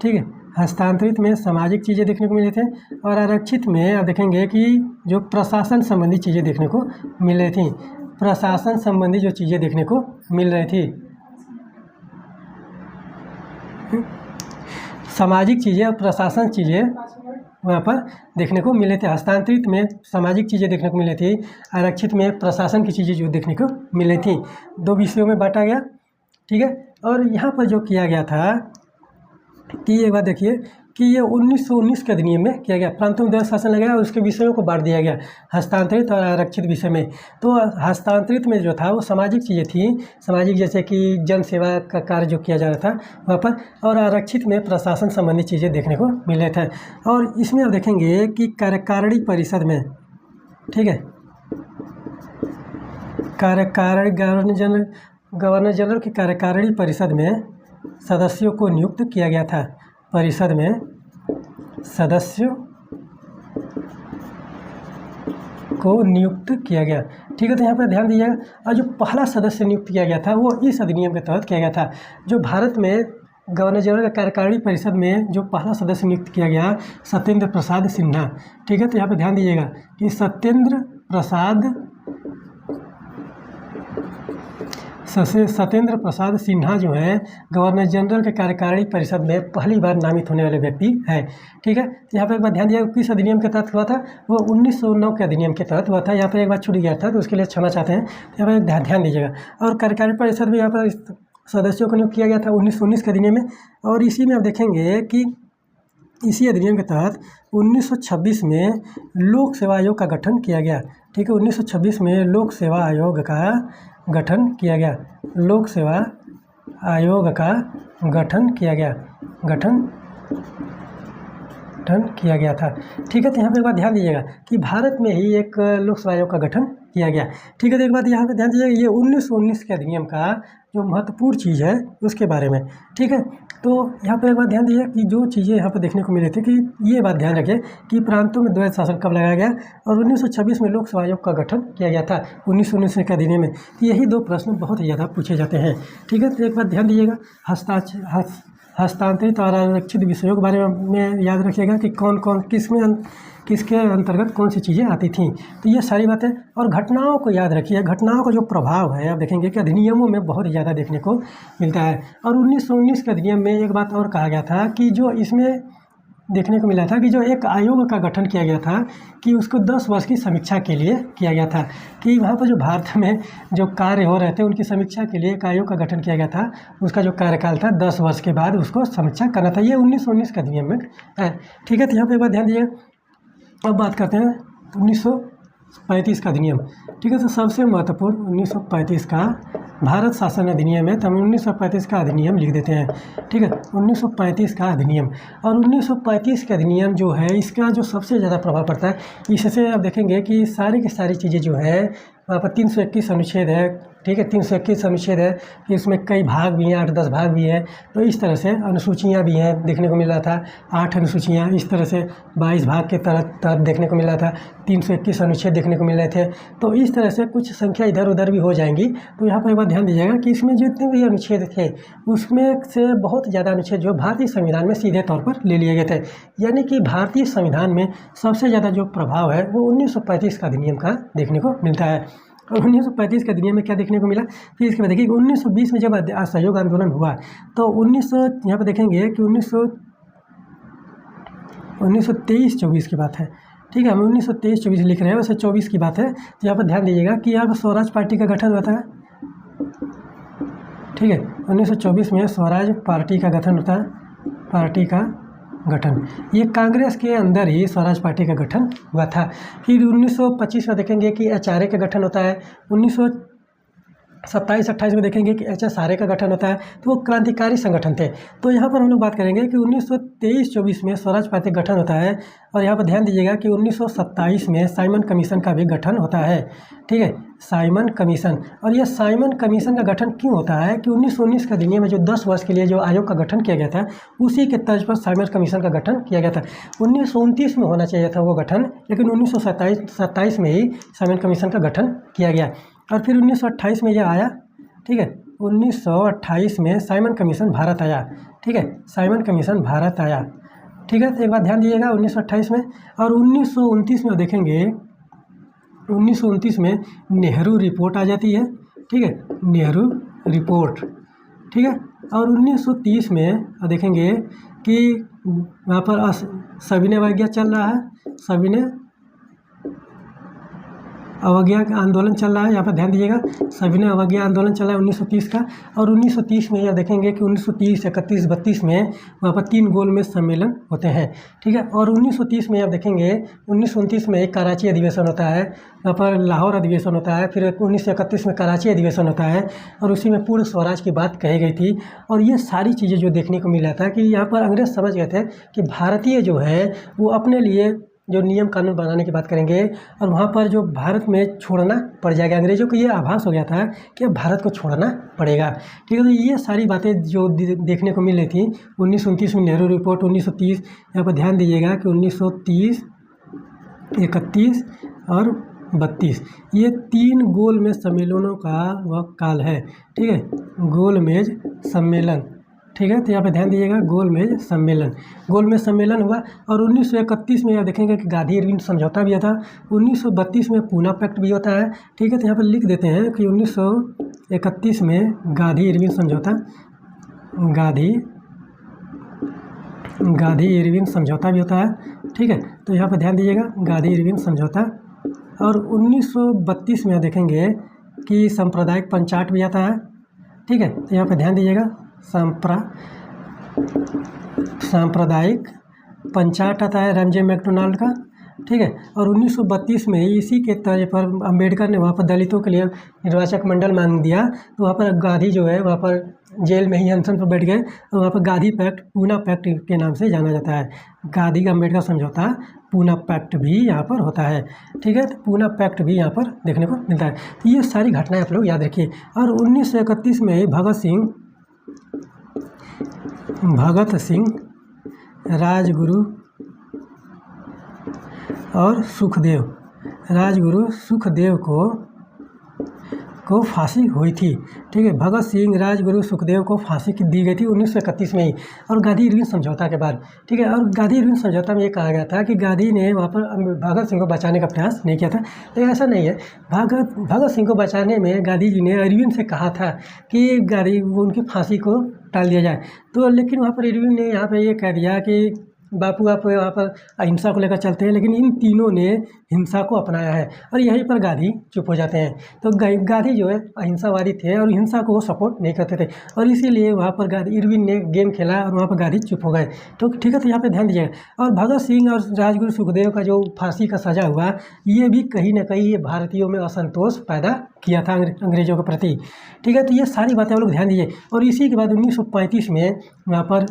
ठीक है, हस्तांतरित में सामाजिक चीज़ें देखने को मिले थे, और आरक्षित में आप देखेंगे कि जो प्रशासन संबंधी चीज़ें देखने को मिल रही थी, प्रशासन संबंधी जो चीज़ें देखने को मिल रही थी, सामाजिक चीज़ें और प्रशासन चीज़ें वहाँ पर देखने को मिले थे। हस्तांतरित में सामाजिक चीज़ें देखने को मिली थी, आरक्षित में प्रशासन की चीज़ें जो देखने को मिली थी। दो विषयों में बांटा गया, ठीक है। और यहाँ पर जो किया गया था कि एक बात देखिए कि ये 1919 के अधिनियम में किया गया, प्रांतों में द्वैध शासन लगाया और उसके विषयों को बांट दिया गया हस्तांतरित और आरक्षित विषय में। तो हस्तांतरित में जो था वो सामाजिक चीज़ें थी, सामाजिक जैसे कि जन सेवा का कार्य जो किया जा रहा था वहाँ पर, और आरक्षित में प्रशासन संबंधी चीज़ें देखने को मिले थे। और इसमें आप देखेंगे कि कार्यकारिणी परिषद में, ठीक है, गवर्नर जनरल की कार्यकारिणी परिषद में सदस्यों को नियुक्त किया गया था, परिषद में सदस्यों को नियुक्त किया गया, ठीक है। तो यहाँ पर ध्यान दीजिएगा, और जो पहला सदस्य नियुक्त किया गया था वो इस अधिनियम के तहत किया गया था। जो भारत में गवर्नर जनरल का कार्यकारिणी परिषद में जो पहला सदस्य नियुक्त किया गया, सत्येंद्र प्रसाद सिन्हा, ठीक है। तो यहाँ पर ध्यान दीजिएगा कि सत्येंद्र प्रसाद सिन्हा जो है गवर्नर जनरल के कार्यकारिणी परिषद में पहली बार नामित होने वाले व्यक्ति है, ठीक है। यहाँ पर एक बार ध्यान दिया किस अधिनियम के तहत हुआ था, वो 1909 के अधिनियम के तहत हुआ था। यहाँ पर एक बार छूट गया था तो उसके लिए क्षमा चाहते हैं, यहाँ पर ध्यान दीजिएगा। और कार्यकारिणी परिषद में यहाँ पर सदस्यों को नियुक्त किया गया था 1919 के अधिनियम में। और इसी में आप देखेंगे कि इसी अधिनियम के तहत 1926 में लोक सेवा आयोग का गठन किया गया, ठीक है। 1926 में लोक सेवा आयोग का गठन किया गया, लोक सेवा आयोग का गठन किया गया था, ठीक है। तो यहाँ पे एक बात ध्यान दीजिएगा कि भारत में ही एक लोक सेवा आयोग का गठन किया गया, ठीक है। तो एक बात यहाँ पे ध्यान दीजिएगा, ये 1919 के अधिनियम का जो महत्वपूर्ण चीज़ है उसके बारे में, ठीक है। तो यहाँ पर एक बात ध्यान दीजिए कि जो चीज़ें यहाँ पर देखने को मिली थी कि ये बात ध्यान रखिए कि प्रांतों में द्वैध शासन कब लगाया गया, और 1926 में लोक सेवा आयोग का गठन किया गया था 1919 के अधिनियम में। तो यही दो प्रश्न बहुत ही ज़्यादा पूछे जाते हैं, ठीक है। तो एक बात ध्यान दीजिएगा, हस्तांतरित और आरक्षित विषयों के बारे में याद रखिएगा कि कौन कौन किसके अंतर्गत कौन सी चीज़ें आती थीं। तो ये सारी बातें, और घटनाओं को याद रखिए, घटनाओं का जो प्रभाव है आप देखेंगे कि अधिनियमों में बहुत ज़्यादा देखने को मिलता है। और 1919 के अधिनियम में एक बात और कहा गया था कि जो इसमें देखने को मिला था कि जो एक आयोग का गठन किया गया था कि उसको 10 वर्ष की समीक्षा के लिए किया गया था, कि वहाँ पर जो भारत में जो कार्य हो रहे थे उनकी समीक्षा के लिए एक आयोग का गठन किया गया था। उसका जो कार्यकाल था 10 वर्ष के बाद उसको समीक्षा करना था। ये 1919 के अधिनियम में है, ठीक है। तो यहाँ पर एक बात ध्यान दीजिए। अब बात करते हैं 1935 का अधिनियम, ठीक है। तो सबसे महत्वपूर्ण 1935 का भारत शासन अधिनियम है, तो हम 1935 का अधिनियम लिख देते हैं, ठीक है। 1935 का अधिनियम, और 1935 का अधिनियम जो है इसका जो सबसे ज़्यादा प्रभाव पड़ता है, इससे आप देखेंगे कि सारी की सारी चीज़ें जो है वहाँ पर 321 अनुच्छेद है, ठीक है। 321 अनुच्छेद है कि इसमें कई भाग भी हैं, 8-10 भाग भी हैं। तो इस तरह से अनुसूचियाँ भी हैं, देखने को मिल रहा था 8 अनुसूचियाँ, इस तरह से 22 भाग के तहत देखने को मिल रहा था, 321 अनुच्छेद देखने को मिल रहे थे। तो इस तरह से कुछ संख्या इधर उधर भी हो जाएंगी। तो यहाँ पर एक बार ध्यान दीजिएगा कि इसमें जितने भी अनुच्छेद थे उसमें से बहुत ज़्यादा अनुच्छेद जो भारतीय संविधान में सीधे तौर पर ले लिए गए थे, यानी कि भारतीय संविधान में सबसे ज़्यादा जो प्रभाव है वो 1935 का अधिनियम का देखने को मिलता है। और 1935 के अधिनियम में क्या देखने को मिला, फिर इसके बाद देखिए 1920 में जब असहयोग आंदोलन हुआ तो 1900 यहाँ पर देखेंगे कि 1923-24 की बात है, ठीक है। हम 1923-24 लिख रहे हैं, वैसे 24 की बात है। तो यहाँ पर ध्यान दीजिएगा कि यहाँ पर स्वराज पार्टी का गठन होता है, ठीक है। 1924 में स्वराज पार्टी का गठन होता है, पार्टी का गठन, ये कांग्रेस के अंदर ही स्वराज पार्टी का गठन हुआ था। फिर 1925 में देखेंगे कि एचआरए का गठन होता है। 27-28 में देखेंगे कि HSRA का गठन होता है, तो वो क्रांतिकारी संगठन थे। तो यहाँ पर हम लोग बात करेंगे कि 1923-24 में स्वराज पार्टी का गठन होता है। और यहाँ पर ध्यान दीजिएगा कि 1927 में साइमन कमीशन का भी गठन होता है। ठीक है, साइमन कमीशन। और ये साइमन कमीशन का गठन क्यों होता है कि 1919 का अधिनियम में जो 10 वर्ष के लिए जो आयोग का गठन किया गया था, उसी के तर्ज पर साइमन कमीशन का गठन किया गया था। 1929 में होना चाहिए था वो गठन, लेकिन 1927 में ही साइमन कमीशन का गठन किया गया। और फिर 1928 में यह आया। ठीक है, 1928 में साइमन कमीशन भारत आया। ठीक है, साइमन कमीशन भारत आया। ठीक है, तो एक बात ध्यान दीजिएगा 1928 में। और 1929 में देखेंगे, 1929 में नेहरू रिपोर्ट आ जाती है। ठीक है, नेहरू रिपोर्ट। ठीक है, और 1930 में देखेंगे कि वहाँ पर सविनय अवज्ञा चल रहा है, सविनय अवज्ञा का आंदोलन चल रहा है। यहाँ पर ध्यान दीजिएगा, सविनय अवज्ञा आंदोलन चल रहा है 1930 का। और 1930 में यह देखेंगे कि 1930, 31, 32 में वहाँ पर 3 गोलमेज सम्मेलन होते हैं। ठीक है, और 1930 में आप देखेंगे 1929 में एक कराची अधिवेशन होता है, वहाँ पर लाहौर अधिवेशन होता है, फिर 1931 में कराची अधिवेशन होता है, और उसी में पूर्ण स्वराज की बात कही गई थी। और ये सारी चीज़ें जो देखने को मिल रहा था कि यहाँ पर अंग्रेज समझ गए थे कि भारतीय जो है वो अपने लिए जो नियम कानून बनाने की बात करेंगे, और वहाँ पर जो भारत में छोड़ना पड़ जाएगा। अंग्रेज़ों को ये आभास हो गया था कि अब भारत को छोड़ना पड़ेगा। ठीक है, तो ये सारी बातें जो देखने को मिल रही थी 1929 में नेहरू रिपोर्ट, 1930 यहाँ पर ध्यान दीजिएगा कि 1930, 31 और 32 ये 3 गोलमेज सम्मेलनों का वह काल है। ठीक है, गोलमेज सम्मेलन। ठीक है, तो यहाँ पे ध्यान दीजिएगा गोलमेज सम्मेलन हुआ। और 1931 में यह देखेंगे कि गांधी इरविन समझौता भी था। 1932 में पूना पैक्ट भी होता है। ठीक है, तो यहाँ पर लिख देते हैं कि 1931 में गांधी इरविन समझौता भी होता है। ठीक है, तो यहाँ पर ध्यान दीजिएगा गांधी इरविन समझौता। और 1932 में देखेंगे कि सांप्रदायिक पंचायत भी आता है। ठीक है, तो यहाँ पर ध्यान दीजिएगा सांप्रदायिक पंचायत आता है रमजे मैकडोनाल्ड का। ठीक है, और 1932 में इसी के तर्ज पर अंबेडकर ने वहाँ पर दलितों के लिए निर्वाचक मंडल मांग दिया। तो वहाँ पर गांधी जो है वहाँ पर जेल में ही अनशन पर बैठ गए, और वहाँ पर गांधी पैक्ट, पूना पैक्ट के नाम से जाना जाता है। गांधी का अम्बेडकर समझौता, पूना पैक्ट भी यहाँ पर होता है। ठीक है, तो पूना पैक्ट भी यहाँ पर देखने को मिलता है। तो ये सारी घटनाएं आप लोग याद रखिए। और 1931 में भगत सिंह, राजगुरु और राजगुरु सुखदेव को फांसी हुई थी। ठीक है, भगत सिंह, राजगुरु, सुखदेव को फांसी दी गई थी 1931 में ही, और गांधी इरविन समझौता के बाद। ठीक है, और गांधी इरविन समझौता में ये कहा गया था कि गांधी ने वहाँ पर भगत सिंह को बचाने का प्रयास नहीं किया था, लेकिन ऐसा नहीं है। भगत सिंह को बचाने में गांधी जी ने इरविन से कहा था कि उनकी फांसी को टाल दिया जाए। तो लेकिन वहाँ पर इरविन ने यहाँ पर ये कह दिया कि बापू आप वहाँ पर अहिंसा को लेकर चलते हैं, लेकिन इन तीनों ने हिंसा को अपनाया है, और यहीं पर गांधी चुप हो जाते हैं। तो गांधी जो है अहिंसावादी थे और हिंसा को वो सपोर्ट नहीं करते थे, और इसीलिए वहाँ पर इरविन ने गेम खेला और वहाँ पर गांधी चुप हो गए। तो ठीक है, तो यहाँ पे ध्यान दीजिएगा। और भगत सिंह और राजगुरु सुखदेव का जो फांसी का सजा हुआ, ये भी कहीं ना कहीं ये भारतीयों में असंतोष पैदा किया था अंग्रेजों के प्रति। ठीक है, तो ये सारी बातें आप लोग ध्यान दीजिए। और इसी के बाद 1935 में वहाँ पर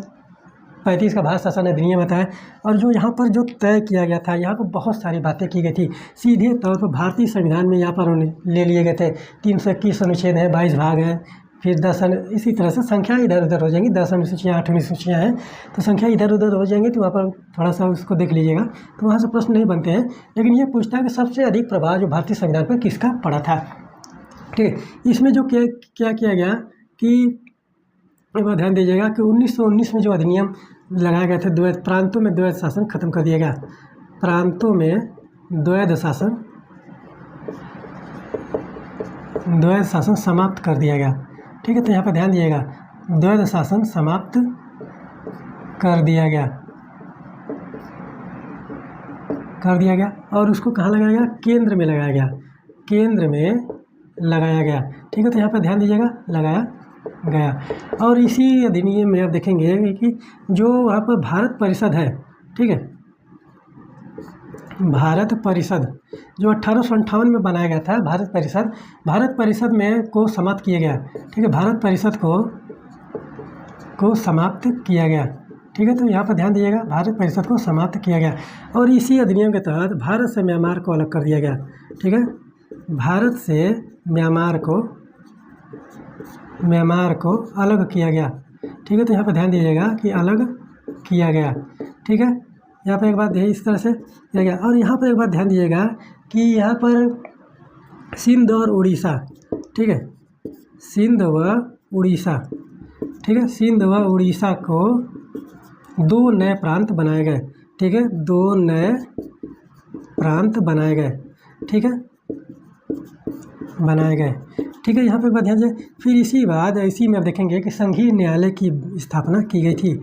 35 का भारत शासन अधिनियम आता है, और जो यहाँ पर जो तय किया गया था, यहाँ पर बहुत सारी बातें की गई थी। सीधे तौर पर भारतीय संविधान में यहाँ पर ले लिए गए थे। 321 अनुच्छेद है, 22 भाग है, फिर 10 इसी तरह से संख्या इधर उधर हो जाएंगी। 10 अनुसूचियाँ, 8 अनुसूचियाँ हैं, तो संख्या इधर उधर हो जाएंगी। तो वहाँ पर थोड़ा सा उसको देख लीजिएगा, तो वहाँ से प्रश्न नहीं बनते हैं। लेकिन ये पूछता है कि सबसे अधिक प्रभाव जो भारतीय संविधान पर किसका पड़ा था। ठीक है, इसमें जो क्या किया गया कि एक बार ध्यान दीजिएगा कि 1919 में जो अधिनियम लगाया गया था, प्रांतों में द्वैध शासन खत्म कर दिया गया। प्रांतों में द्वैध शासन समाप्त कर दिया गया। ठीक है, तो यहाँ पर ध्यान दीजिएगा, द्वैध शासन समाप्त कर दिया गया, और उसको कहाँ लगाया गया? केंद्र में लगाया गया। ठीक है, तो यहाँ पर ध्यान दीजिएगा, लगाया गया। और इसी अधिनियम में आप देखेंगे कि जो वहाँ पर भारत परिषद है, ठीक है, भारत परिषद जो 1858 में बनाया गया था, भारत परिषद में को समाप्त किया गया। ठीक है, भारत परिषद को समाप्त किया गया। ठीक है, तो यहाँ पर ध्यान दीजिएगा, भारत परिषद को समाप्त किया गया और इसी अधिनियम के तहत भारत से म्यांमार को अलग कर दिया गया। ठीक है, भारत से म्यांमार को अलग किया गया। ठीक है, तो यहाँ पर ध्यान दीजिएगा कि अलग किया गया। ठीक है, यहाँ पर एक बात इस तरह से किया गया और यहाँ पर एक बात ध्यान दीजिएगा कि यहाँ पर सिंध और उड़ीसा, ठीक है, सिंध व उड़ीसा, ठीक है, सिंध व उड़ीसा को 2 नए प्रांत बनाए गए। ठीक है, 2 नए प्रांत बनाए गए। ठीक है, बनाए गए। ठीक है, यहाँ पे एक बात ध्यान दीजिए। फिर इसी में आप देखेंगे कि संघीय न्यायालय की स्थापना की गई थी।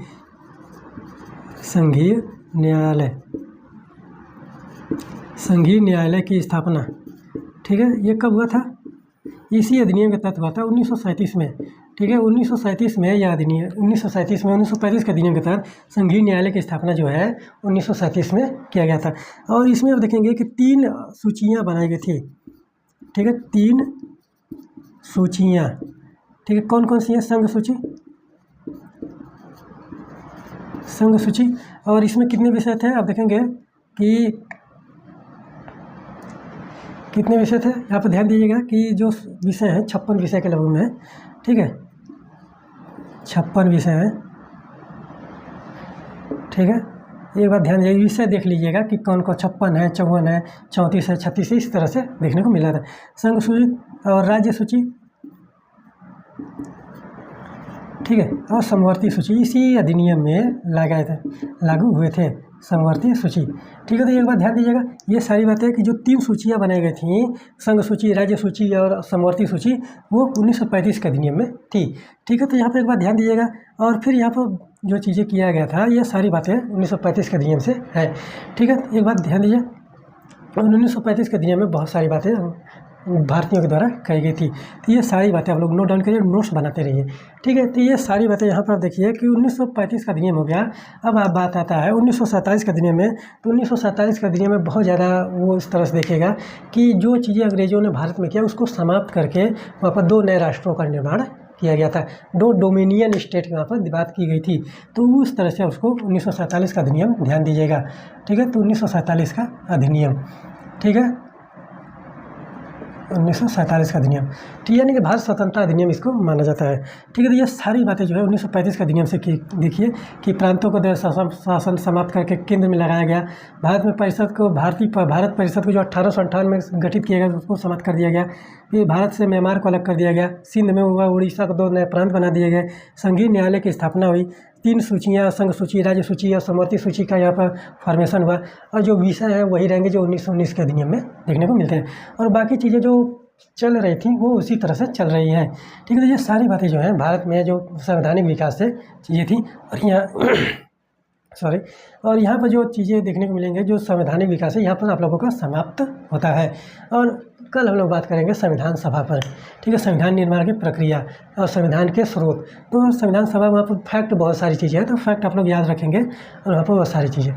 संघीय न्यायालय की स्थापना, ठीक है, ये कब हुआ था? इसी अधिनियम के तहत हुआ था 1937 में। ठीक है, 1937 में यह अधिनियम 1935 के अधिनियम के तहत संघीय न्यायालय की स्थापना जो है 1937 में किया गया था। और इसमें आप देखेंगे कि 3 सूचियाँ बनाई गई थी। ठीक है, 3 सूचियाँ। ठीक है, कौन कौन सी हैं? संघ सूची। और इसमें कितने विषय थे आप देखेंगे कि कितने विषय थे। यहाँ पर ध्यान दीजिएगा कि जो विषय हैं 56 विषय के लगभग में है। ठीक है, 56 विषय हैं। ठीक है, एक बार ध्यान दीजिए, विषय देख लीजिएगा कि कौन कौन 56 है, 54 है, 34 है, 36 है, इस तरह से देखने को मिला था। संघ सूची और राज्य सूची, ठीक है, और समवर्ती सूची इसी अधिनियम में लागू हुए थे, समवर्ती सूची। ठीक है, तो एक बार ध्यान दीजिएगा, ये सारी बातें कि जो 3 सूचियाँ बनाई गई थी, संघ सूची, राज्य सूची और समवर्ती सूची, वो 1935 के अधिनियम में थी। ठीक है, तो यहाँ पर एक बार ध्यान दीजिएगा। और फिर यहाँ पर जो चीज़ें किया गया था, ये सारी बातें 1935 के अधिनियम से है। ठीक है, एक बात ध्यान दीजिए, 1935 के अधिनियम में बहुत सारी बातें भारतीयों के द्वारा कही गई थी। तो ये सारी बातें आप लोग नोट डाउन करिए, नोट्स बनाते रहिए। ठीक है, तो ये सारी बातें यहाँ पर देखिए कि 1935 का अधिनियम हो गया। अब आप बात आता है 1947 के अधिनियम में। तो 1947 के अधिनियम में बहुत ज़्यादा वो इस तरह से देखिएगा कि जो चीज़ें अंग्रेज़ों ने भारत में किया उसको समाप्त करके वहाँ पर 2 नए राष्ट्रों का निर्माण किया गया था। 2 डोमिनियन स्टेट की वहाँ पर बात की गई थी। तो उस तरह से उसको 1947 का अधिनियम ध्यान दीजिएगा। ठीक है, तो 1947 का अधिनियम, ठीक है, 1947 का अधिनियम, ठीक है, यानी कि भारत स्वतंत्रता अधिनियम इसको माना जाता है। ठीक है, तो ये सारी बातें जो है 1935 के अधिनियम से देखिए कि प्रांतों को शासन समाप्त करके केंद्र में लगाया गया। भारत परिषद को जो 1858 में गठित किया गया उसको समाप्त कर दिया गया। फिर भारत से म्यांमार को अलग कर दिया गया। सिंध में हुआ, उड़ीसा को 2 नए प्रांत बना दिए गए। संघीय न्यायालय की स्थापना हुई। 3 सूचियाँ, संघ सूची, राज्य सूची और समवर्ती सूची का यहाँ पर फॉर्मेशन हुआ। और जो विषय है वही रहेंगे जो 1919 के अधिनियम में देखने को मिलते हैं। और बाकी चीज़ें जो चल रही थी वो उसी तरह से चल रही हैं। ठीक है, तो ये सारी बातें जो हैं भारत में जो संवैधानिक विकास से चीज़ें थी, और यहाँ और यहाँ पर जो चीज़ें देखने को मिलेंगे जो संवैधानिक विकास है यहाँ पर आप लोगों का समाप्त होता है। और कल हम लोग बात करेंगे संविधान सभा पर। ठीक है, संविधान निर्माण की प्रक्रिया और संविधान के स्रोत। तो संविधान सभा वहाँ पर फैक्ट बहुत सारी चीज़ें हैं, तो फैक्ट आप लोग याद रखेंगे और वहाँ पर बहुत सारी चीज़ें।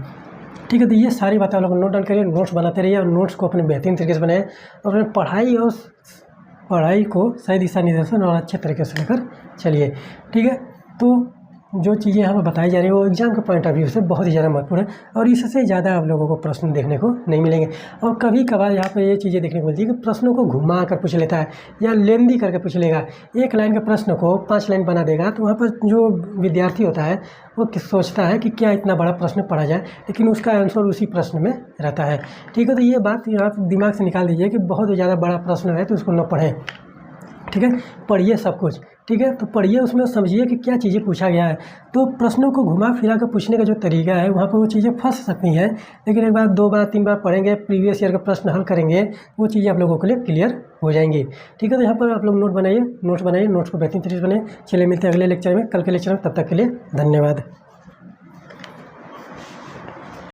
ठीक है, तो ये सारी बातें आप लोग नोट डाउन करिए, नोट्स बनाते रहिए और नोट्स को अपने बेहतरीन तरीके से बनाएं और अपने पढ़ाई को सही दिशा निर्देशन और अच्छे तरीके से लेकर चलिए। ठीक है, तो जो चीज़ें यहाँ पर बताई जा रही है वो एग्जाम के पॉइंट ऑफ व्यू से बहुत ही ज़्यादा महत्वपूर्ण है और इससे ज़्यादा आप लोगों को प्रश्न देखने को नहीं मिलेंगे। और कभी कभार यहाँ पर ये चीज़ें देखने को मिलती है कि प्रश्नों को घुमा कर पूछ लेता है या लेंदी करके पूछ लेगा। 1 लाइन के प्रश्न को 5 लाइन बना देगा, तो वहाँ पर जो विद्यार्थी होता है वो सोचता है कि क्या इतना बड़ा प्रश्न पढ़ा जाए, लेकिन उसका आंसर उसी प्रश्न में रहता है। ठीक है, तो ये बात आप दिमाग से निकाल दीजिए कि बहुत ही ज़्यादा बड़ा प्रश्न है तो उसको न पढ़ें। ठीक है, पढ़िए सब कुछ। ठीक है, तो पढ़िए, उसमें समझिए कि क्या चीज़ें पूछा गया है। तो प्रश्नों को घुमा फिरा कर पूछने का जो तरीका है वहाँ पर वो चीज़ें फंस सकती हैं, लेकिन 1 बार 2 बार 3 बार पढ़ेंगे, प्रीवियस ईयर का प्रश्न हल करेंगे, वो चीज़ें आप लोगों के लिए क्लियर हो जाएंगी। ठीक है, तो यहाँ पर आप लोग नोट्स बनाइए, नोट्स को बेहतरीन तरीके से बनाइए। चलिए मिलते हैं अगले लेक्चर में, कल के लेक्चर में, तब तक के लिए धन्यवाद।